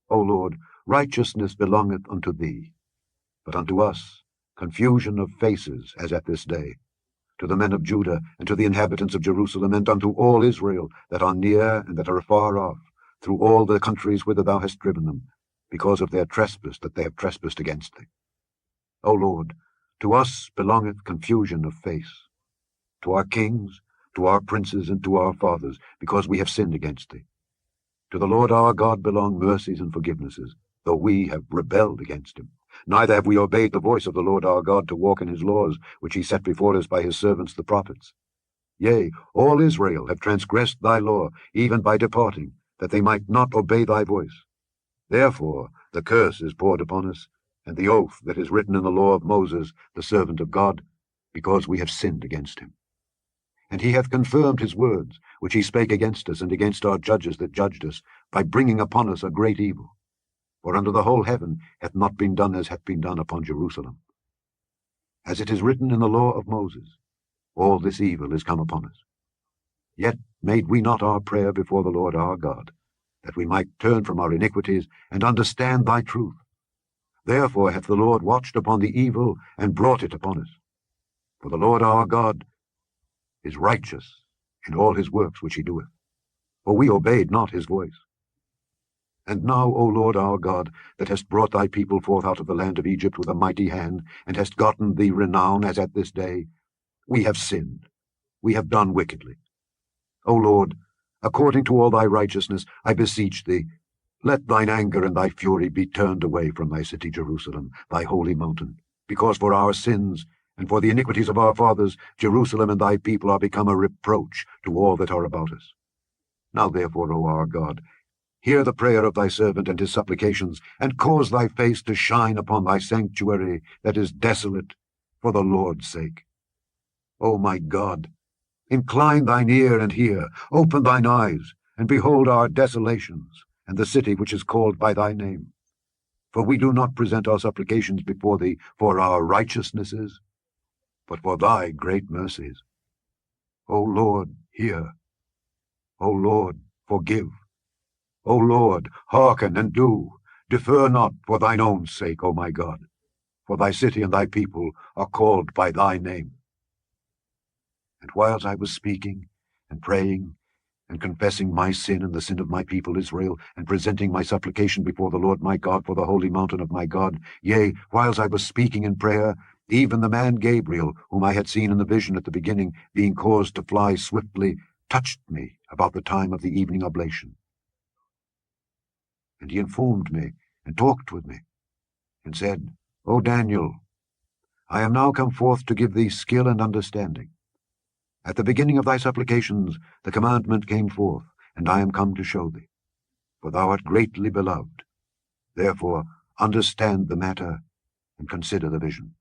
O Lord, righteousness belongeth unto thee, but unto us confusion of faces, as at this day, to the men of Judah, and to the inhabitants of Jerusalem, and unto all Israel that are near and that are afar off, through all the countries whither thou hast driven them, because of their trespass that they have trespassed against thee. O Lord, to us belongeth confusion of face, to our kings, to our princes and to our fathers, because we have sinned against thee. To the Lord our God belong mercies and forgivenesses, though we have rebelled against him. Neither have we obeyed the voice of the Lord our God to walk in his laws, which he set before us by his servants the prophets. Yea, all Israel have transgressed thy law, even by departing, that they might not obey thy voice. Therefore the curse is poured upon us, and the oath that is written in the law of Moses, the servant of God, because we have sinned against him. And he hath confirmed his words, which he spake against us and against our judges that judged us, by bringing upon us a great evil. For under the whole heaven hath not been done as hath been done upon Jerusalem. As it is written in the law of Moses, all this evil is come upon us. Yet made we not our prayer before the Lord our God, that we might turn from our iniquities and understand thy truth. Therefore hath the Lord watched upon the evil and brought it upon us. For the Lord our God is righteous in all his works which he doeth, for we obeyed not his voice. And now, O Lord our God, that hast brought thy people forth out of the land of Egypt with a mighty hand, and hast gotten thee renown as at this day, we have sinned, we have done wickedly. O Lord, according to all thy righteousness, I beseech thee, let thine anger and thy fury be turned away from thy city Jerusalem, thy holy mountain, because for our sins and for the iniquities of our fathers, Jerusalem and thy people are become a reproach to all that are about us. Now therefore, O our God, hear the prayer of thy servant and his supplications, and cause thy face to shine upon thy sanctuary that is desolate, for the Lord's sake. O my God, incline thine ear and hear, open thine eyes, and behold our desolations, and the city which is called by thy name. For we do not present our supplications before thee for our righteousnesses, but for thy great mercies. O Lord, hear. O Lord, forgive. O Lord, hearken and do. Defer not for thine own sake, O my God, for thy city and thy people are called by thy name. And whiles I was speaking and praying and confessing my sin and the sin of my people Israel, and presenting my supplication before the Lord my God for the holy mountain of my God, yea, whiles I was speaking in prayer, even the man Gabriel, whom I had seen in the vision at the beginning, being caused to fly swiftly, touched me about the time of the evening oblation. And he informed me, and talked with me, and said, O Daniel, I am now come forth to give thee skill and understanding. At the beginning of thy supplications the commandment came forth, and I am come to show thee. For thou art greatly beloved. Therefore understand the matter, and consider the vision.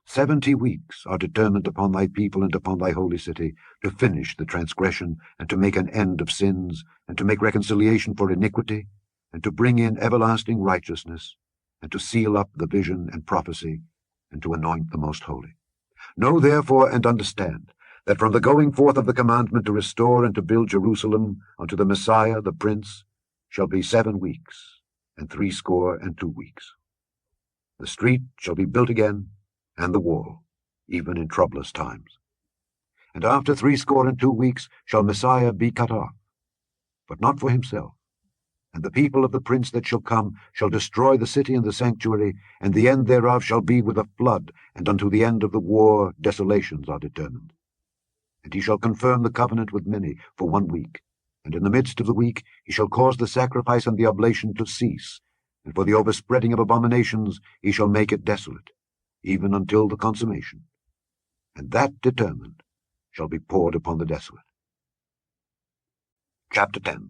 70 weeks are determined upon thy people and upon thy holy city, to finish the transgression, and to make an end of sins, and to make reconciliation for iniquity, and to bring in everlasting righteousness, and to seal up the vision and prophecy, and to anoint the most holy. Know therefore and understand, that from the going forth of the commandment to restore and to build Jerusalem unto the Messiah, the Prince, shall be 7 weeks, and 62 weeks. The street shall be built again, and the wall, even in troublous times. And after 62 weeks shall Messiah be cut off, but not for himself. And the people of the prince that shall come shall destroy the city and the sanctuary, and the end thereof shall be with a flood, and unto the end of the war desolations are determined. And he shall confirm the covenant with many for 1 week, and in the midst of the week he shall cause the sacrifice and the oblation to cease, and for the overspreading of abominations he shall make it desolate, even until the consummation. And that determined shall be poured upon the desolate. Chapter 10.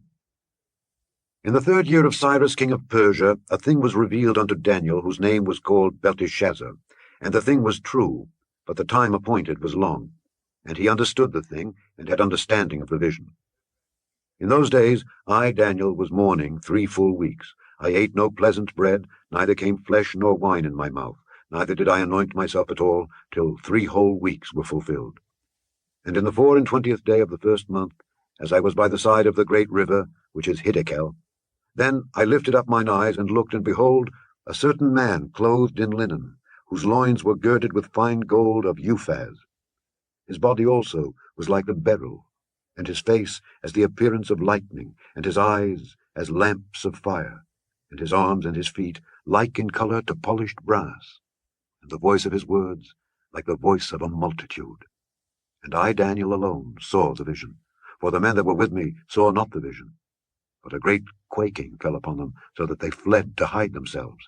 In the 3rd year of Cyrus king of Persia, a thing was revealed unto Daniel, whose name was called Belteshazzar. And the thing was true, but the time appointed was long. And he understood the thing, and had understanding of the vision. In those days I, Daniel, was mourning 3 full weeks. I ate no pleasant bread, neither came flesh nor wine in my mouth, neither did I anoint myself at all, till 3 whole weeks were fulfilled. And in the 24th day of the 1st month, as I was by the side of the great river, which is Hiddekel, then I lifted up mine eyes, and looked, and behold, a certain man clothed in linen, whose loins were girded with fine gold of Uphaz. His body also was like the beryl, and his face as the appearance of lightning, and his eyes as lamps of fire, and his arms and his feet like in colour to polished brass, and the voice of his words like the voice of a multitude. And I, Daniel, alone saw the vision, for the men that were with me saw not the vision. But a great quaking fell upon them, so that they fled to hide themselves.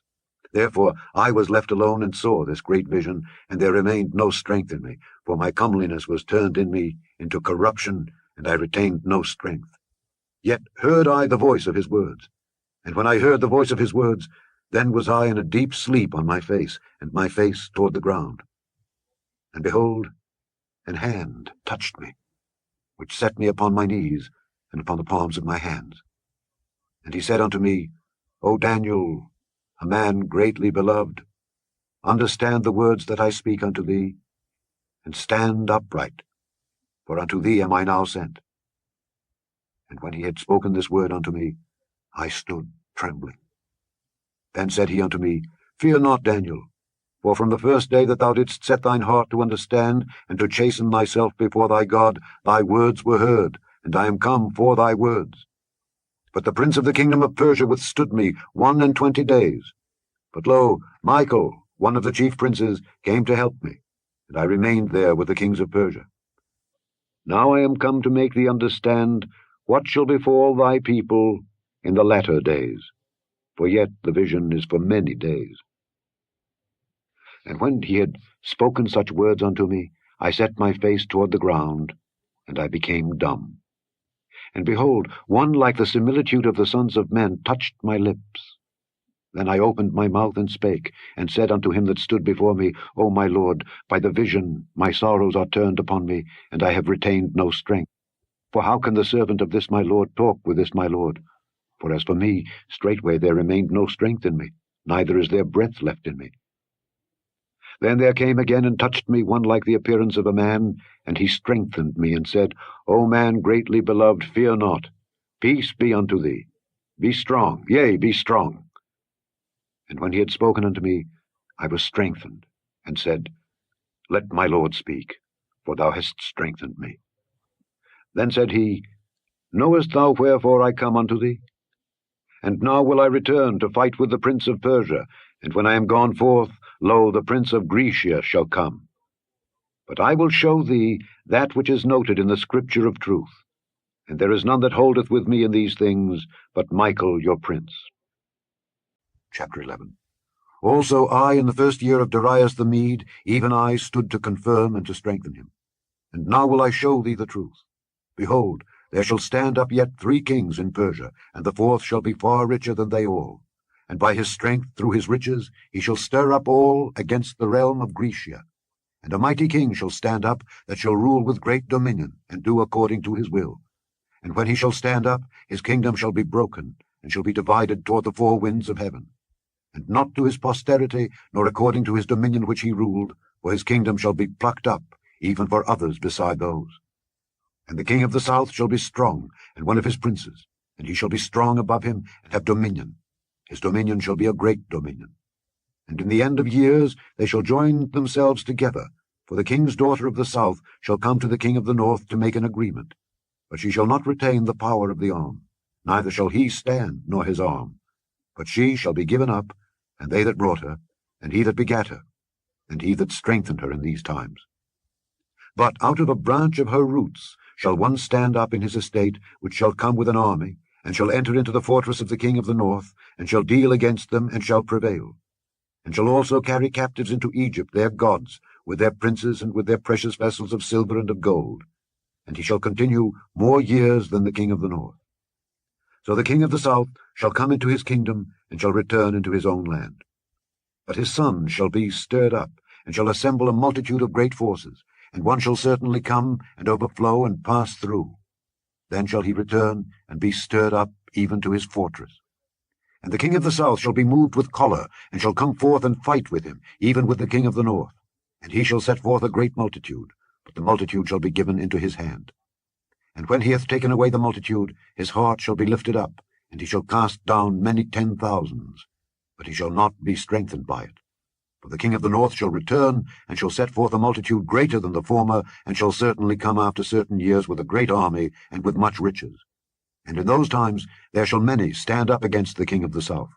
Therefore I was left alone and saw this great vision, and there remained no strength in me, for my comeliness was turned in me into corruption, and I retained no strength. Yet heard I the voice of his words. And when I heard the voice of his words, then was I in a deep sleep on my face, and my face toward the ground. And behold, an hand touched me, which set me upon my knees, and upon the palms of my hands. And he said unto me, O Daniel, a man greatly beloved, understand the words that I speak unto thee, and stand upright, for unto thee am I now sent. And when he had spoken this word unto me, I stood trembling. Then said he unto me, Fear not, Daniel, for from the first day that thou didst set thine heart to understand, and to chasten thyself before thy God, thy words were heard, and I am come for thy words. But the prince of the kingdom of Persia withstood me 21 days. But lo, Michael, one of the chief princes, came to help me, and I remained there with the kings of Persia. Now I am come to make thee understand what shall befall thy people in the latter days, for yet the vision is for many days. And when he had spoken such words unto me, I set my face toward the ground, and I became dumb. And behold, one like the similitude of the sons of men touched my lips. Then I opened my mouth and spake, and said unto him that stood before me, O my Lord, by the vision my sorrows are turned upon me, and I have retained no strength. For how can the servant of this my Lord talk with this my Lord? For as for me, straightway there remained no strength in me, neither is there breath left in me. Then there came again and touched me one like the appearance of a man, and he strengthened me, and said, O man greatly beloved, fear not. Peace be unto thee. Be strong, yea, be strong. And when he had spoken unto me, I was strengthened, and said, Let my Lord speak, for thou hast strengthened me. Then said he, Knowest thou wherefore I come unto thee? And now will I return to fight with the prince of Persia, and when I am gone forth, lo, the prince of Grecia shall come. But I will show thee that which is noted in the scripture of truth, and there is none that holdeth with me in these things, but Michael your prince. Chapter 11. Also I, in the first year of Darius the Mede, even I stood to confirm and to strengthen him. And now will I show thee the truth. Behold, there shall stand up yet 3 kings in Persia, and the 4th shall be far richer than they all. And by his strength through his riches he shall stir up all against the realm of Grecia. And a mighty king shall stand up, that shall rule with great dominion, and do according to his will. And when he shall stand up, his kingdom shall be broken, and shall be divided toward the 4 winds of heaven. And not to his posterity, nor according to his dominion which he ruled, for his kingdom shall be plucked up, even for others beside those. And the king of the south shall be strong, and one of his princes, and he shall be strong above him, and have dominion. His dominion shall be a great dominion. And in the end of years they shall join themselves together, for the king's daughter of the south shall come to the king of the north to make an agreement. But she shall not retain the power of the arm, neither shall he stand, nor his arm. But she shall be given up, and they that brought her, and he that begat her, and he that strengthened her in these times. But out of a branch of her roots shall one stand up in his estate, which shall come with an army, and shall enter into the fortress of the king of the north, and shall deal against them, and shall prevail. And shall also carry captives into Egypt their gods, with their princes, and with their precious vessels of silver and of gold. And he shall continue more years than the king of the north. So the king of the south shall come into his kingdom, and shall return into his own land. But his son shall be stirred up, and shall assemble a multitude of great forces, and one shall certainly come, and overflow, and pass through. Then shall he return, and be stirred up even to his fortress. And the king of the south shall be moved with choler, and shall come forth and fight with him, even with the king of the north. And he shall set forth a great multitude, but the multitude shall be given into his hand. And when he hath taken away the multitude, his heart shall be lifted up, and he shall cast down many 10,000s, but he shall not be strengthened by it. For the king of the north shall return, and shall set forth a multitude greater than the former, and shall certainly come after certain years with a great army, and with much riches. And in those times there shall many stand up against the king of the south.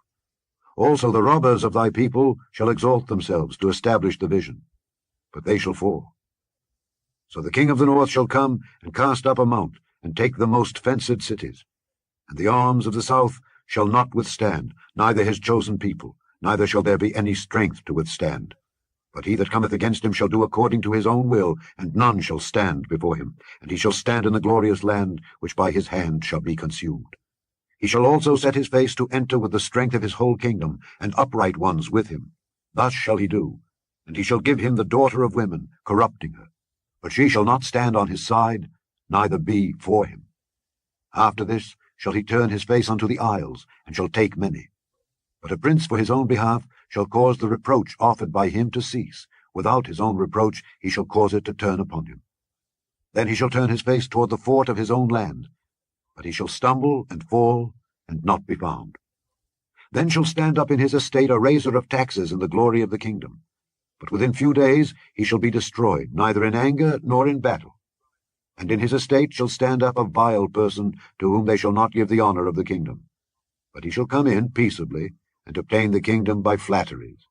Also the robbers of thy people shall exalt themselves to establish the vision, but they shall fall. So the king of the north shall come and cast up a mount, and take the most fenced cities. And the arms of the south shall not withstand, neither his chosen people, neither shall there be any strength to withstand. But he that cometh against him shall do according to his own will, and none shall stand before him. And he shall stand in the glorious land, which by his hand shall be consumed. He shall also set his face to enter with the strength of his whole kingdom, and upright ones with him. Thus shall he do. And he shall give him the daughter of women, corrupting her. But she shall not stand on his side, neither be for him. After this shall he turn his face unto the isles, and shall take many. But a prince for his own behalf shall cause the reproach offered by him to cease. Without his own reproach he shall cause it to turn upon him. Then he shall turn his face toward the fort of his own land. But he shall stumble and fall, and not be found. Then shall stand up in his estate a raiser of taxes in the glory of the kingdom. But within few days he shall be destroyed, neither in anger nor in battle. And in his estate shall stand up a vile person, to whom they shall not give the honor of the kingdom. But he shall come in peaceably, and obtain the kingdom by flatteries.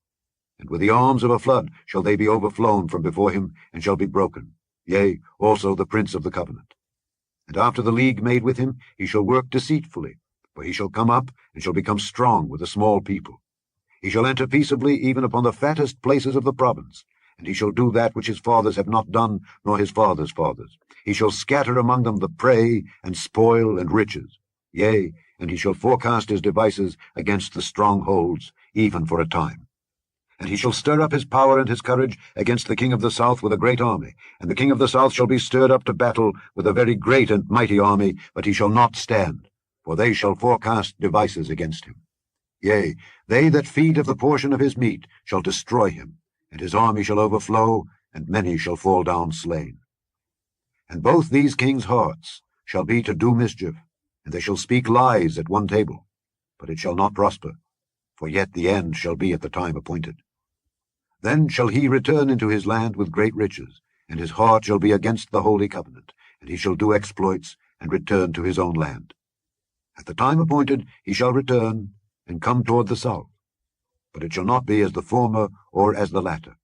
And with the arms of a flood shall they be overflown from before him, and shall be broken, yea, also the prince of the covenant. And after the league made with him, he shall work deceitfully, for he shall come up, and shall become strong with a small people. He shall enter peaceably even upon the fattest places of the province, and he shall do that which his fathers have not done, nor his fathers' fathers. He shall scatter among them the prey, and spoil, and riches. Yea, and he shall forecast his devices against the strongholds, even for a time. And he shall stir up his power and his courage against the king of the south with a great army. And the king of the south shall be stirred up to battle with a very great and mighty army, but he shall not stand, for they shall forecast devices against him. Yea, they that feed of the portion of his meat shall destroy him, and his army shall overflow, and many shall fall down slain. And both these kings' hearts shall be to do mischief, and they shall speak lies at one table, but it shall not prosper, for yet the end shall be at the time appointed. Then shall he return into his land with great riches, and his heart shall be against the holy covenant, and he shall do exploits, and return to his own land. At the time appointed he shall return, and come toward the south, but it shall not be as the former or as the latter.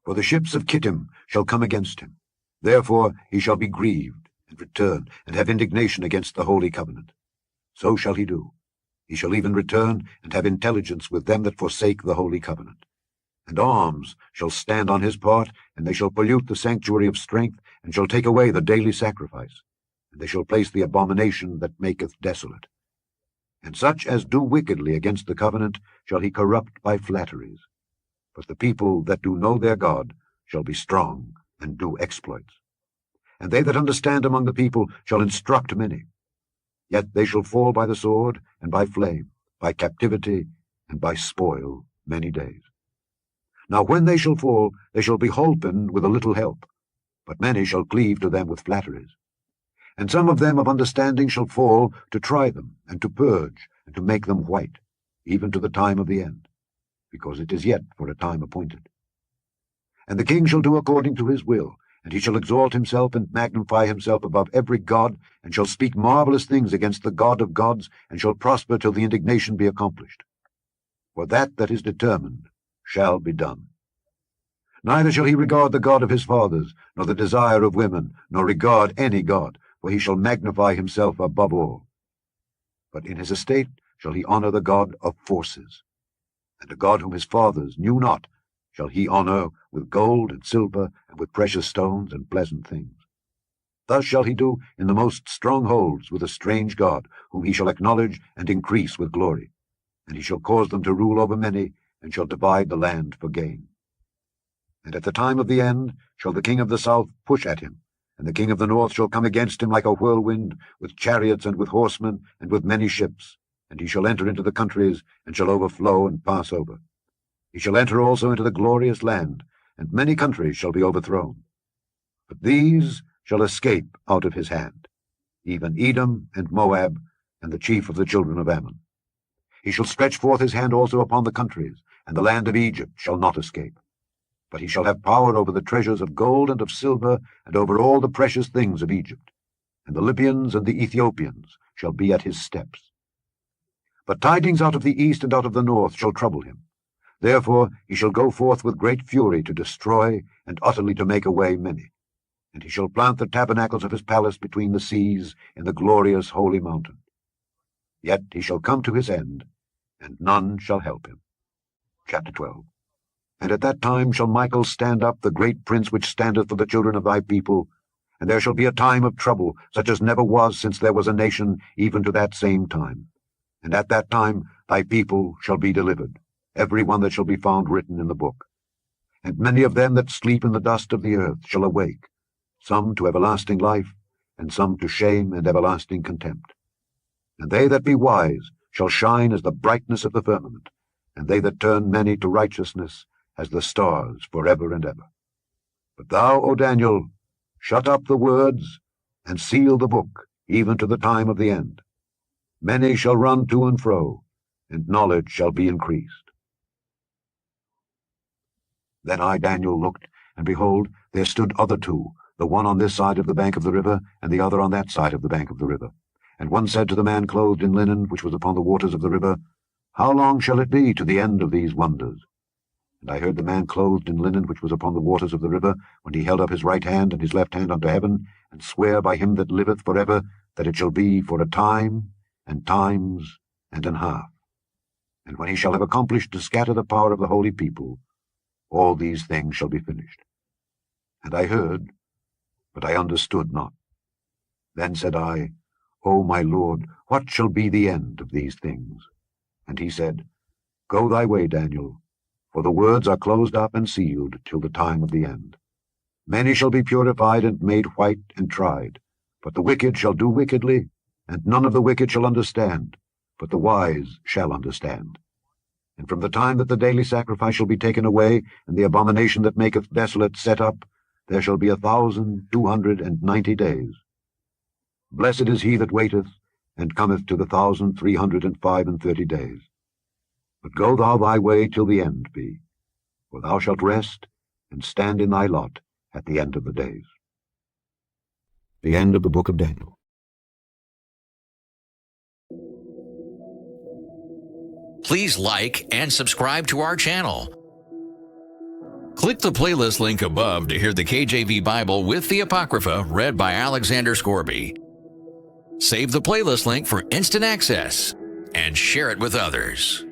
For the ships of Kittim shall come against him. Therefore he shall be grieved, and return, and have indignation against the holy covenant. So shall he do. He shall even return, and have intelligence with them that forsake the holy covenant. And arms shall stand on his part, and they shall pollute the sanctuary of strength, and shall take away the daily sacrifice, and they shall place the abomination that maketh desolate. And such as do wickedly against the covenant shall he corrupt by flatteries. But the people that do know their God shall be strong, and do exploits. And they that understand among the people shall instruct many. Yet they shall fall by the sword, and by flame, by captivity, and by spoil many days. Now when they shall fall, they shall be holpen with a little help, but many shall cleave to them with flatteries. And some of them of understanding shall fall, to try them, and to purge, and to make them white, even to the time of the end, because it is yet for a time appointed. And the king shall do according to his will, and he shall exalt himself and magnify himself above every god, and shall speak marvelous things against the God of gods, and shall prosper till the indignation be accomplished. For that is determined shall be done. Neither shall he regard the God of his fathers, nor the desire of women, nor regard any god, for he shall magnify himself above all. But in his estate shall he honor the God of forces, and a God whom his fathers knew not shall he honor with gold and silver, and with precious stones and pleasant things. Thus shall he do in the most strongholds with a strange God, whom he shall acknowledge and increase with glory. And he shall cause them to rule over many, and shall divide the land for gain. And at the time of the end shall the king of the south push at him, and the king of the north shall come against him like a whirlwind, with chariots and with horsemen, and with many ships. And he shall enter into the countries, and shall overflow and pass over. He shall enter also into the glorious land, and many countries shall be overthrown. But these shall escape out of his hand, even Edom and Moab, and the chief of the children of Ammon. He shall stretch forth his hand also upon the countries, and the land of Egypt shall not escape. But he shall have power over the treasures of gold and of silver, and over all the precious things of Egypt. And the Libyans and the Ethiopians shall be at his steps. But tidings out of the east and out of the north shall trouble him. Therefore he shall go forth with great fury to destroy and utterly to make away many. And he shall plant the tabernacles of his palace between the seas in the glorious holy mountain. Yet he shall come to his end, and none shall help him. Chapter 12. And at that time shall Michael stand up, the great prince which standeth for the children of thy people, and there shall be a time of trouble, such as never was since there was a nation, even to that same time. And at that time thy people shall be delivered, every one that shall be found written in the book. And many of them that sleep in the dust of the earth shall awake, some to everlasting life, and some to shame and everlasting contempt. And they that be wise shall shine as the brightness of the firmament, and they that turn many to righteousness as the stars forever and ever. But thou, O Daniel, shut up the words, and seal the book, even to the time of the end. Many shall run to and fro, and knowledge shall be increased. Then I, Daniel, looked, and behold, there stood other two, the one on this side of the bank of the river, and the other on that side of the bank of the river. And one said to the man clothed in linen, which was upon the waters of the river, How long shall it be to the end of these wonders? And I heard the man clothed in linen, which was upon the waters of the river, when he held up his right hand and his left hand unto heaven, and swear by him that liveth for ever, that it shall be for a time, and times, and an half. And when he shall have accomplished to scatter the power of the holy people, all these things shall be finished. And I heard, but I understood not. Then said I, O my Lord, what shall be the end of these things? And he said, Go thy way, Daniel, for the words are closed up and sealed till the time of the end. Many shall be purified and made white and tried, but the wicked shall do wickedly, and none of the wicked shall understand, but the wise shall understand. And from the time that the daily sacrifice shall be taken away, and the abomination that maketh desolate set up, there shall be 1,290 days. Blessed is he that waiteth, and cometh to the 1,335 days. But go thou thy way till the end be, for thou shalt rest, and stand in thy lot at the end of the days. The end of the book of Daniel. Please like and subscribe to our channel. Click the playlist link above to hear the KJV Bible with the Apocrypha read by Alexander Scourby. Save the playlist link for instant access and share it with others.